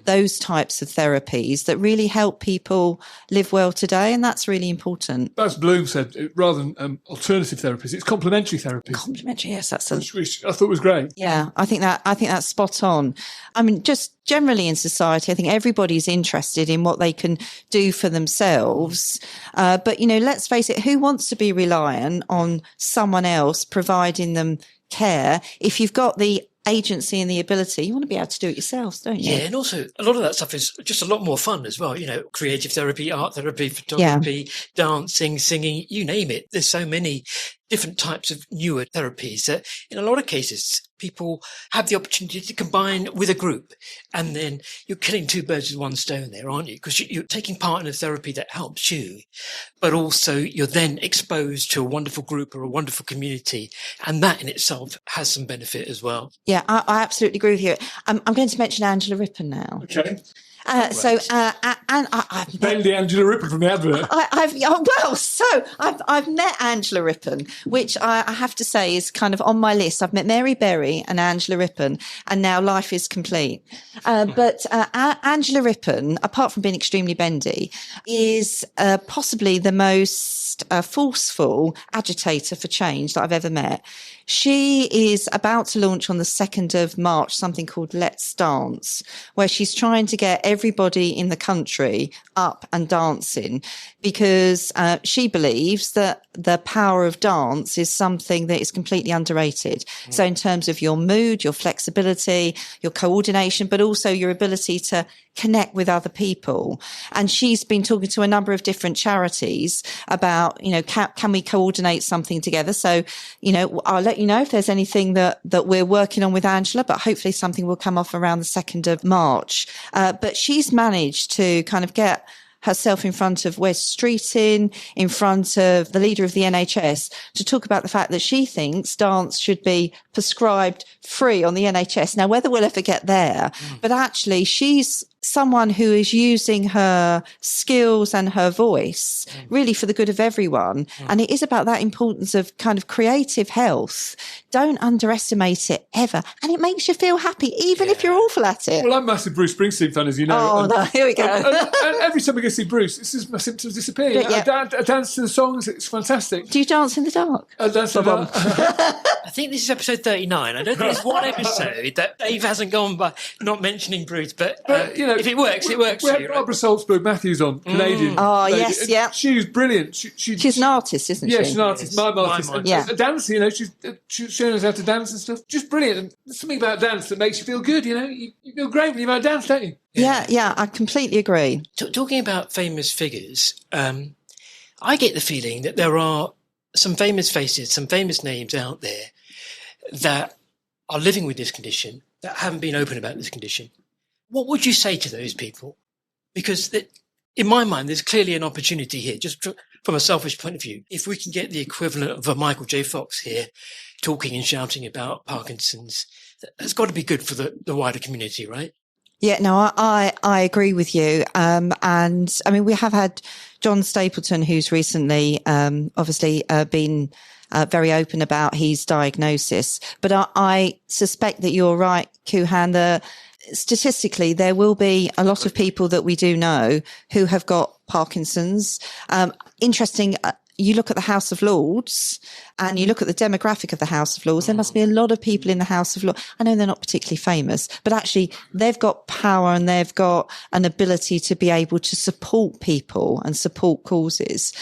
those types of therapies that really help people live well today? And that's really important. As Bloom said, rather than alternative therapies, it's complementary therapies. Complementary, yes, which I thought was great. Yeah, I think that's spot on. I mean, just generally in society, I think everybody's interested in what they can do for themselves. But let's face it, who wants to be reliant on someone else providing them care? If you've got the agency and the ability, you want to be able to do it yourselves, don't you? Yeah, and also a lot of that stuff is just a lot more fun as well. Creative therapy, art therapy, photography, dancing, singing, you name it. There's so many different types of newer therapies that in a lot of cases people have the opportunity to combine with a group, and then you're killing two birds with one stone there, aren't you? Because you're taking part in a therapy that helps you, but also you're then exposed to a wonderful group or a wonderful community, and that in itself has some benefit as well. Yeah, I absolutely agree with you. I'm going to mention Angela Rippon now. Okay. I've the Angela Rippon from the advert. I've met Angela Rippon, which I have to say is kind of on my list. I've met Mary Berry and Angela Rippon, and now life is complete. But Angela Rippon, apart from being extremely bendy, is possibly the most forceful agitator for change that I've ever met. She is about to launch on the 2nd of March something called Let's Dance, where she's trying to get everybody in the country up and dancing, because she believes that the power of dance is something that is completely underrated. So in terms of your mood, your flexibility, your coordination, but also your ability to connect with other people. And she's been talking to a number of different charities about, can we coordinate something together? So, I'll let you know if there's anything that we're working on with Angela, but hopefully something will come off around the 2nd of March. But she's managed to kind of get herself in front of Wes Streeting, in front of the leader of the NHS, to talk about the fact that she thinks dance should be prescribed free on the NHS. Now, whether we'll ever get there, but actually she's someone who is using her skills and her voice really for the good of everyone. And it is about that importance of kind of creative health. Don't underestimate it ever. And it makes you feel happy, even if you're awful at it. Well, I'm a massive Bruce Springsteen fan, as you know. Oh, no, here we go. And every time I go see Bruce, my symptoms disappear. Yeah. I dance to the songs. It's fantastic. Do you dance in the dark? I dance in the dark. I think this is episode 39. I don't think there's one episode that Dave hasn't gone by not mentioning Bruce, but if it works, it works. We had Barbara Salzburg Matthews on, Canadian. Oh, lady. yes, yeah. She's brilliant. She's an artist, isn't she? Yeah, she's an artist, mime artist. Yeah. Dancing, she's showing us how to dance and stuff. Just brilliant. And there's something about dance that makes you feel good, You feel great when you're about dance, don't you? Yeah, I completely agree. Talking about famous figures, I get the feeling that there are some famous faces, some famous names out there that are living with this condition, that haven't been open about this condition. What would you say to those people? Because in my mind, there's clearly an opportunity here, just from a selfish point of view. If we can get the equivalent of a Michael J. Fox here talking and shouting about Parkinson's, that's got to be good for the wider community, right? Yeah, no, I agree with you. And I mean, we have had John Stapleton, who's recently obviously been very open about his diagnosis. But I suspect that you're right, Kuhan. Statistically, there will be a lot of people that we do know who have got Parkinson's. Interesting, you look at the House of Lords and you look at the demographic of the House of Lords, there must be a lot of people in the House of Lords. I know they're not particularly famous, but actually they've got power and they've got an ability to be able to support people and support causes.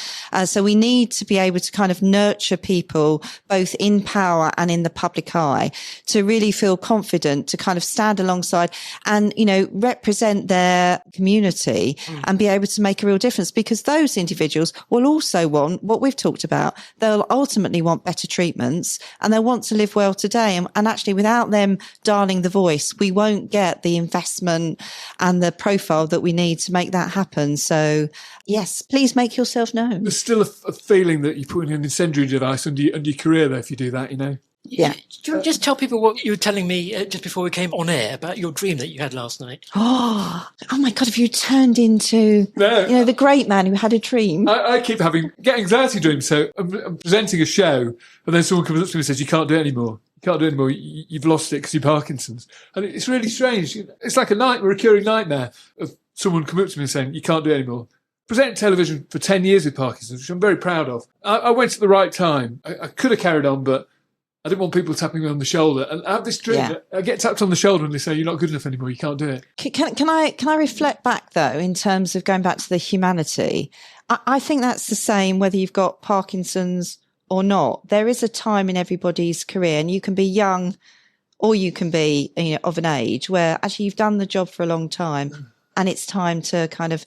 So we need to be able to kind of nurture people both in power and in the public eye to really feel confident to kind of stand alongside and, represent their community and be able to make a real difference, because those individuals will also want what we've talked about. They'll ultimately want better treatments and they'll want to live well today. And actually, without them dialing the voice, we won't get the investment and the profile that we need to make that happen. So yes, please make yourself known. There's still a feeling that you're putting an incendiary device under your career, though, if you do that, Yeah. Do you just tell people what you were telling me just before we came on air about your dream that you had last night? Oh my God, have you turned into, the great man who had a dream? I keep get anxiety dreams. So I'm presenting a show and then someone comes up to me and says, you can't do it anymore. You can't do it anymore. You've lost it because you're Parkinson's. And it's really strange. It's like a recurring nightmare of someone coming up to me and saying, you can't do it anymore. Presented television for 10 years with Parkinson's, which I'm very proud of. I went at the right time. I could have carried on, but I didn't want people tapping me on the shoulder. And I have this dream that I get tapped on the shoulder and they say, you're not good enough anymore, you can't do it. Can I reflect back, though, in terms of going back to the humanity? I think that's the same whether you've got Parkinson's or not. There is a time in everybody's career, and you can be young or you can be of an age where actually you've done the job for a long time and it's time to kind of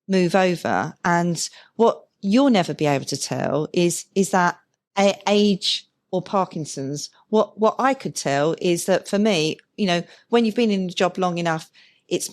move over. And what you'll never be able to tell is that age or Parkinson's. What I could tell is that for me, when you've been in the job long enough, it's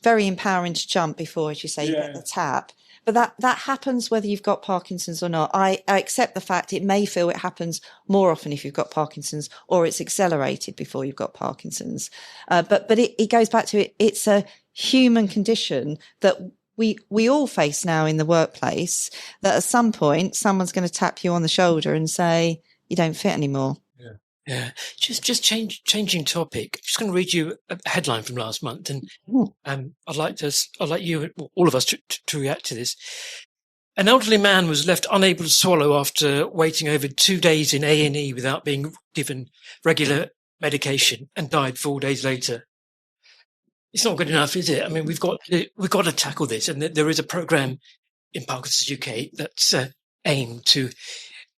very empowering to jump before, as you say, you get the tap. But that happens whether you've got Parkinson's or not. I accept the fact it may feel it happens more often if you've got Parkinson's, or it's accelerated before you've got Parkinson's. But it goes back to it. It's a human condition that we all face now in the workplace, that at some point someone's going to tap you on the shoulder and say, you don't fit anymore. Yeah. Just changing topic. Just going to read you a headline from last month, and I'd like you, all of us, to react to this. An elderly man was left unable to swallow after waiting over 2 days in A&E without being given regular medication, and died 4 days later. It's not good enough, is it? I mean, we've got to tackle this, and there is a program in Parkinson's UK that's aimed to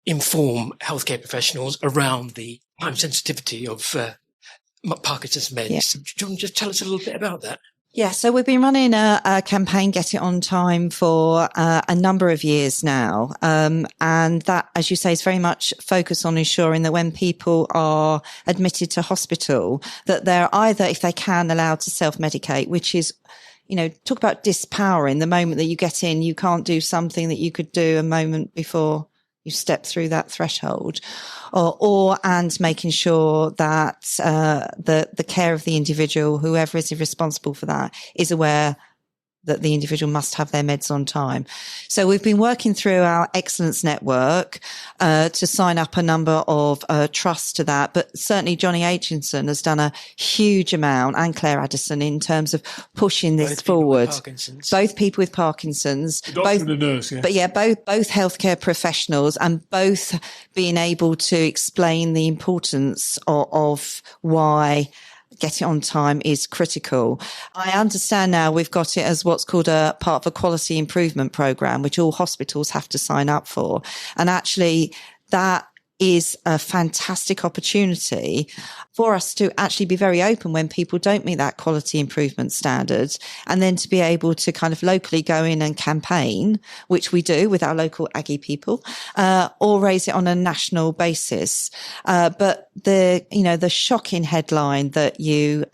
inform healthcare professionals around the time sensitivity of Parkinson's meds. Yeah. Do you want to just tell us a little bit about that? Yeah, so we've been running a campaign, Get It On Time, for a number of years now. And that, as you say, is very much focused on ensuring that when people are admitted to hospital, that they're either, if they can, allowed to self-medicate, which is, talk about disempowering. The moment that you get in, you can't do something that you could do a moment before you step through that threshold, and making sure that the care of the individual, whoever is responsible for that, is aware that the individual must have their meds on time. So we've been working through our Excellence Network to sign up a number of trusts to that. But certainly Johnny Aitchinson has done a huge amount, and Claire Addison, in terms of pushing this forward. Both people with Parkinson's. The doctor and the nurse, yeah. But yeah, both healthcare professionals, and both being able to explain the importance of why Get It On Time is critical. I understand now we've got it as what's called a part of a quality improvement program, which all hospitals have to sign up for. And actually that is a fantastic opportunity for us to actually be very open when people don't meet that quality improvement standard, and then to be able to kind of locally go in and campaign, which we do with our local Aggie people, or raise it on a national basis. But the shocking headline that you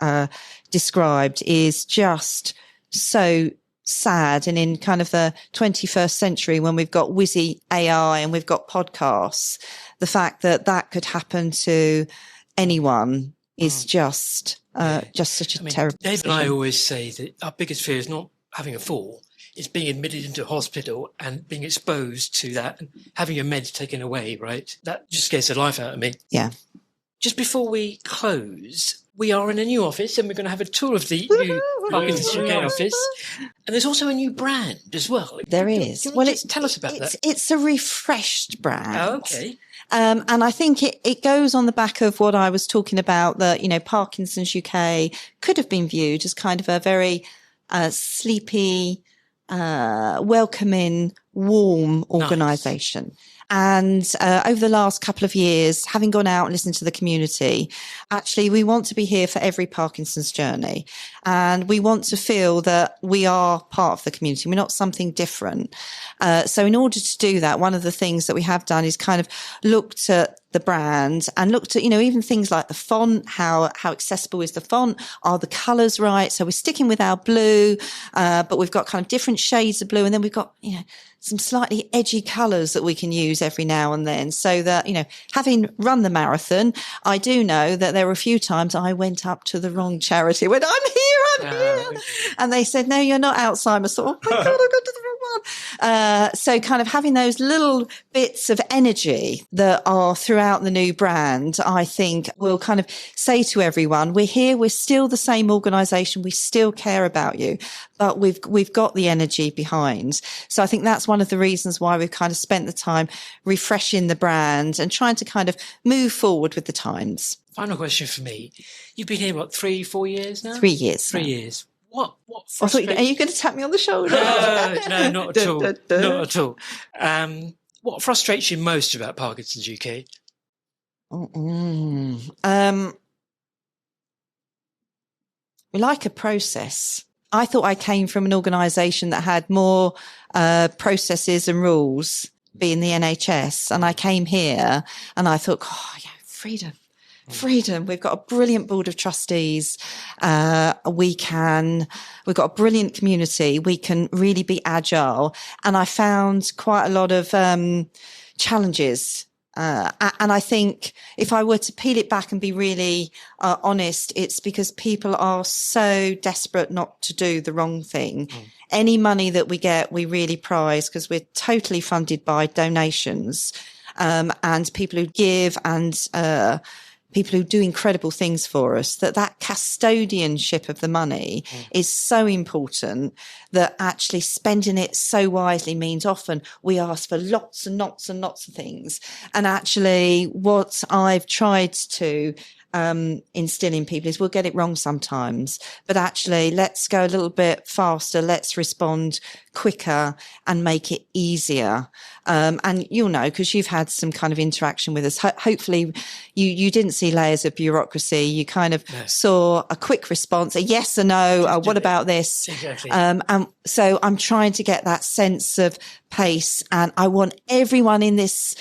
described is just so sad. And in kind of the 21st century, when we've got whizzy AI and we've got podcasts, the fact that could happen to anyone is just such a terrible Dave and I always say that our biggest fear is not having a fall, it's being admitted into hospital and being exposed to that and having your meds taken away, right? That just scares the life out of me. Yeah. Just before we close, we are in a new office and we're going to have a tour of the Parkinson's UK office. And there's also a new brand as well. There is. Tell us about that. It's a refreshed brand. Oh, okay. And I think it goes on the back of what I was talking about, that, Parkinson's UK could have been viewed as kind of a very sleepy, welcoming, warm organisation. Nice. And over the last couple of years, having gone out and listened to the community, actually, we want to be here for every Parkinson's journey. And we want to feel that we are part of the community. We're not something different. So in order to do that, one of the things that we have done is kind of looked at the brand and looked at, even things like the font, how accessible is the font? Are the colours right? So we're sticking with our blue, but we've got kind of different shades of blue. And then we've got, some slightly edgy colours that we can use every now and then, so that, having run the marathon, I do know that there were a few times I went up to the wrong charity when I'm here. And they said, no, you're not Alzheimer's. So, oh my God, I've gone to the wrong one. So kind of having those little bits of energy that are throughout the new brand, I think will kind of say to everyone, we're here, we're still the same organisation, we still care about you, but we've got the energy behind. So I think that's one of the reasons why we've kind of spent the time refreshing the brand and trying to kind of move forward with the times. Final question for me. You've been here, 3-4 years now? 3 years. 3 years. What are you going to tap me on the shoulder? No, not at all. Not at all. What frustrates you most about Parkinson's UK? We like a process. I thought I came from an organisation that had more processes and rules, being the NHS, and I came here and I thought, freedom. We've got a brilliant board of trustees. We've got a brilliant community. We can really be agile. And I found quite a lot of challenges. And I think if I were to peel it back and be really honest, it's because people are so desperate not to do the wrong thing. Any money that we get, we really prize, because we're totally funded by donations, and people who give and people who do incredible things for us, that custodianship of the money is so important, that actually spending it so wisely means often we ask for lots and lots and lots of things. And actually what I've tried to instill in people is we'll get it wrong sometimes, but actually let's go a little bit faster. Let's respond quicker and make it easier. And you'll know, because you've had some kind of interaction with us. Hopefully you didn't see layers of bureaucracy. You kind of saw a quick response, a yes or no, what about this? Exactly. And so I'm trying to get that sense of pace, and I want everyone in this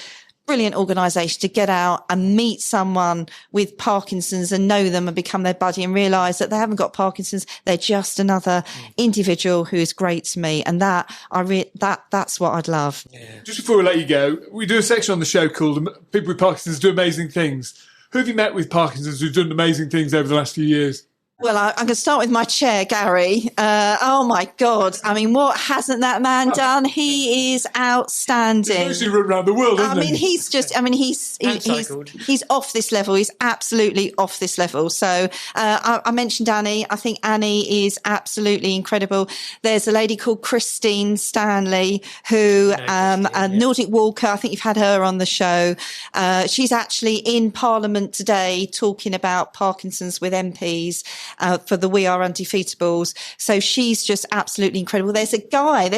brilliant organisation to get out and meet someone with Parkinson's and know them and become their buddy and realise that they haven't got Parkinson's. They're just another individual who is great to me. And that's what I'd love. Yeah. Just before we let you go, we do a section on the show called People with Parkinson's Do Amazing Things. Who have you met with Parkinson's who've done amazing things over the last few years? Well, I'm going to start with my chair, Gary. Oh my God. I mean, what hasn't that man done? He is outstanding. He's run around the world, hasn't he? He's off this level. He's absolutely off this level. So, I mentioned Annie. I think Annie is absolutely incredible. There's a lady called Christine Stanley who, a Nordic walker. I think you've had her on the show. She's actually in Parliament today talking about Parkinson's with MPs. For the We Are Undefeatables. So she's just absolutely incredible. There's a guy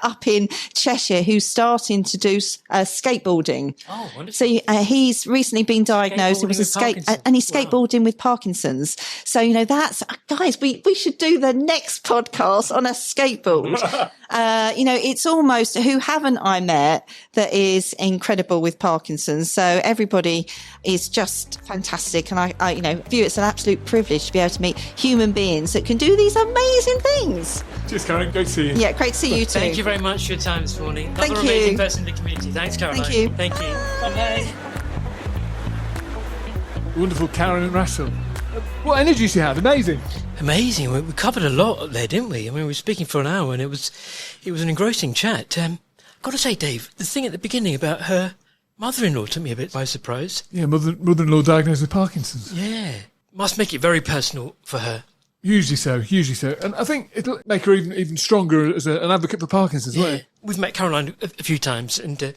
up in Cheshire who's starting to do skateboarding. Oh, wonderful. So he's recently been diagnosed. It was he's skateboarding with Parkinson's. So, that's, guys, we should do the next podcast on a skateboard. It's almost, who haven't I met that is incredible with Parkinson's? So everybody is just fantastic. And I view it's an absolute privilege to be able to meet human beings that can do these amazing things. Cheers, Caroline. Great to see you. Yeah, great to see you too. Thank you very much for your time this morning. Another Thank you. amazing person in the community. Thanks, Caroline. Thank you. Thank you. Bye. Wonderful Caroline Rassell. What energy she had. Amazing. Amazing. We covered a lot there, didn't we? I mean, we were speaking for an hour and it was an engrossing chat. I've got to say, Dave, the thing at the beginning about her mother-in-law took me a bit by surprise. Yeah, mother-in-law diagnosed with Parkinson's. Yeah. Must make it very personal for her. Hugely so. And I think it'll make her even stronger as an advocate for Parkinson's, won't it? We've met Caroline a few times, and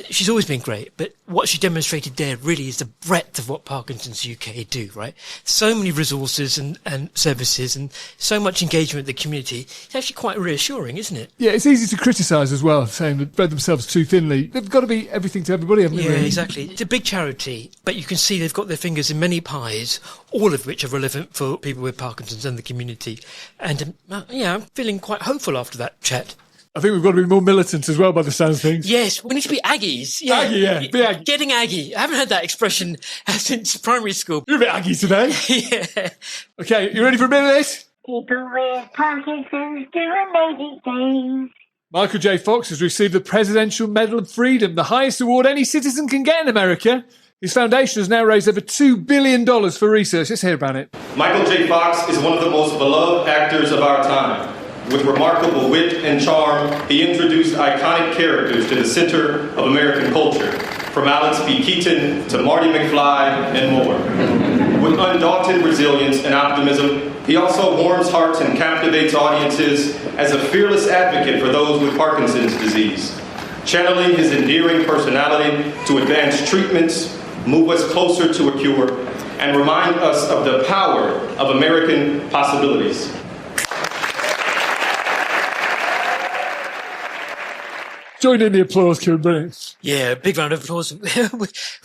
she's always been great. But what she demonstrated there really is the breadth of what Parkinson's UK do, right? So many resources and services and so much engagement with the community. It's actually quite reassuring, isn't it? Yeah, it's easy to criticise as well, saying they spread themselves too thinly. They've got to be everything to everybody, haven't they? Yeah, really? exactly. It's a big charity, but you can see they've got their fingers in many pies, all of which are relevant for people with Parkinson's and the community. And I'm feeling quite hopeful after that chat. I think we've got to be more militant as well by the sounds of things. Yes, we need to be Aggies. Yeah. Aggie, yeah. Be Aggie. Getting Aggie. I haven't heard that expression since primary school. You're a bit Aggie today. Yeah. Okay, you ready for a bit of this? People with Parkinson's do amazing things. Michael J. Fox has received the Presidential Medal of Freedom, the highest award any citizen can get in America. His foundation has now raised over $2 billion for research. Let's hear about it. Michael J. Fox is one of the most beloved actors of our time. With remarkable wit and charm, he introduced iconic characters to the center of American culture, from Alex P. Keaton to Marty McFly and more. With undaunted resilience and optimism, he also warms hearts and captivates audiences as a fearless advocate for those with Parkinson's disease, channeling his endearing personality to advance treatments, move us closer to a cure, and remind us of the power of American possibilities. Join in the applause, Kieran. Brilliant. Yeah, big round of applause.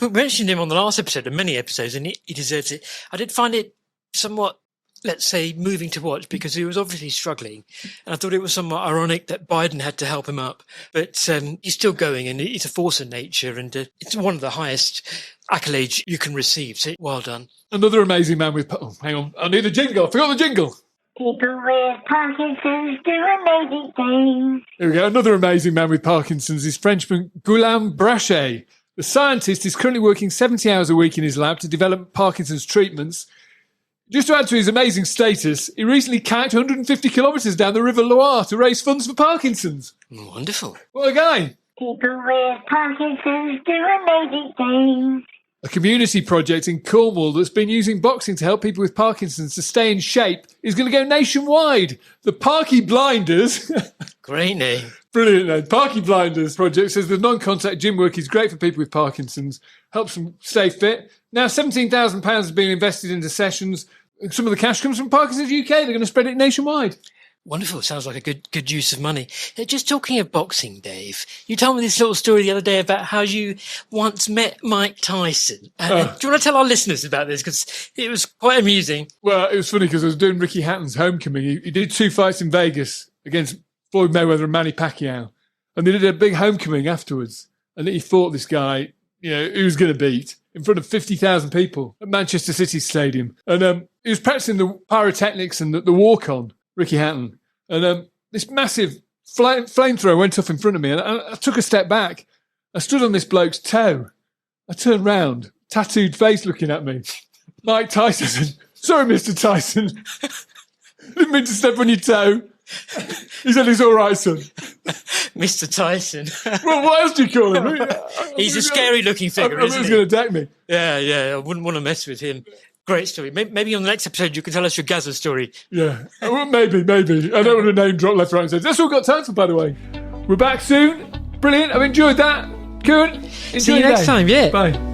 We mentioned him on the last episode and many episodes, and he deserves it. I did find it somewhat, let's say, moving to watch because he was obviously struggling. And I thought it was somewhat ironic that Biden had to help him up. But he's still going, and he's a force of nature, and it's one of the highest accolades you can receive. So well done. Another amazing man with... Oh, hang on. I need a jingle. I forgot the jingle. People with Parkinson's do amazing things. Here we go. Another amazing man with Parkinson's is Frenchman Guillaume Brachet. The scientist is currently working 70 hours a week in his lab to develop Parkinson's treatments. Just to add to his amazing status, he recently kayaked 150 kilometres down the River Loire to raise funds for Parkinson's. Wonderful. What a guy. People with Parkinson's do amazing things. A community project in Cornwall that's been using boxing to help people with Parkinson's to stay in shape is going to go nationwide. The Parky Blinders. Great name. Brilliant name. Parky Blinders project says the non-contact gym work is great for people with Parkinson's, helps them stay fit. Now £17,000 has been invested into sessions. Some of the cash comes from Parkinson's UK. They're going to spread it nationwide. Wonderful. Sounds like a good use of money. Just talking of boxing, Dave, you told me this little story the other day about how you once met Mike Tyson. Do you want to tell our listeners about this? Because it was quite amusing. Well, it was funny because I was doing Ricky Hatton's homecoming. He did 2 fights in Vegas against Floyd Mayweather and Manny Pacquiao. And they did a big homecoming afterwards. And he fought this guy, who was going to beat in front of 50,000 people at Manchester City Stadium. And he was practicing the pyrotechnics and the walk-on. Ricky Hatton. And this massive flamethrower went off in front of me, and I took a step back. I stood on this bloke's toe. I turned round, tattooed face looking at me. Mike Tyson said, "Sorry, Mr. Tyson. Didn't mean to step on your toe." He said, "It's all right, son." Mr. Tyson. Well, what else do you call him? He's a scary-looking figure, isn't he? He's going to deck me. Yeah, I wouldn't want to mess with him. Great story. Maybe on the next episode you can tell us your Gaza story. Yeah, well, maybe. I don't want to name drop left, right and centre. That's all we've got time for, by the way. We're back soon. Brilliant. I've enjoyed that. Kieran, See you next time, yeah. Bye.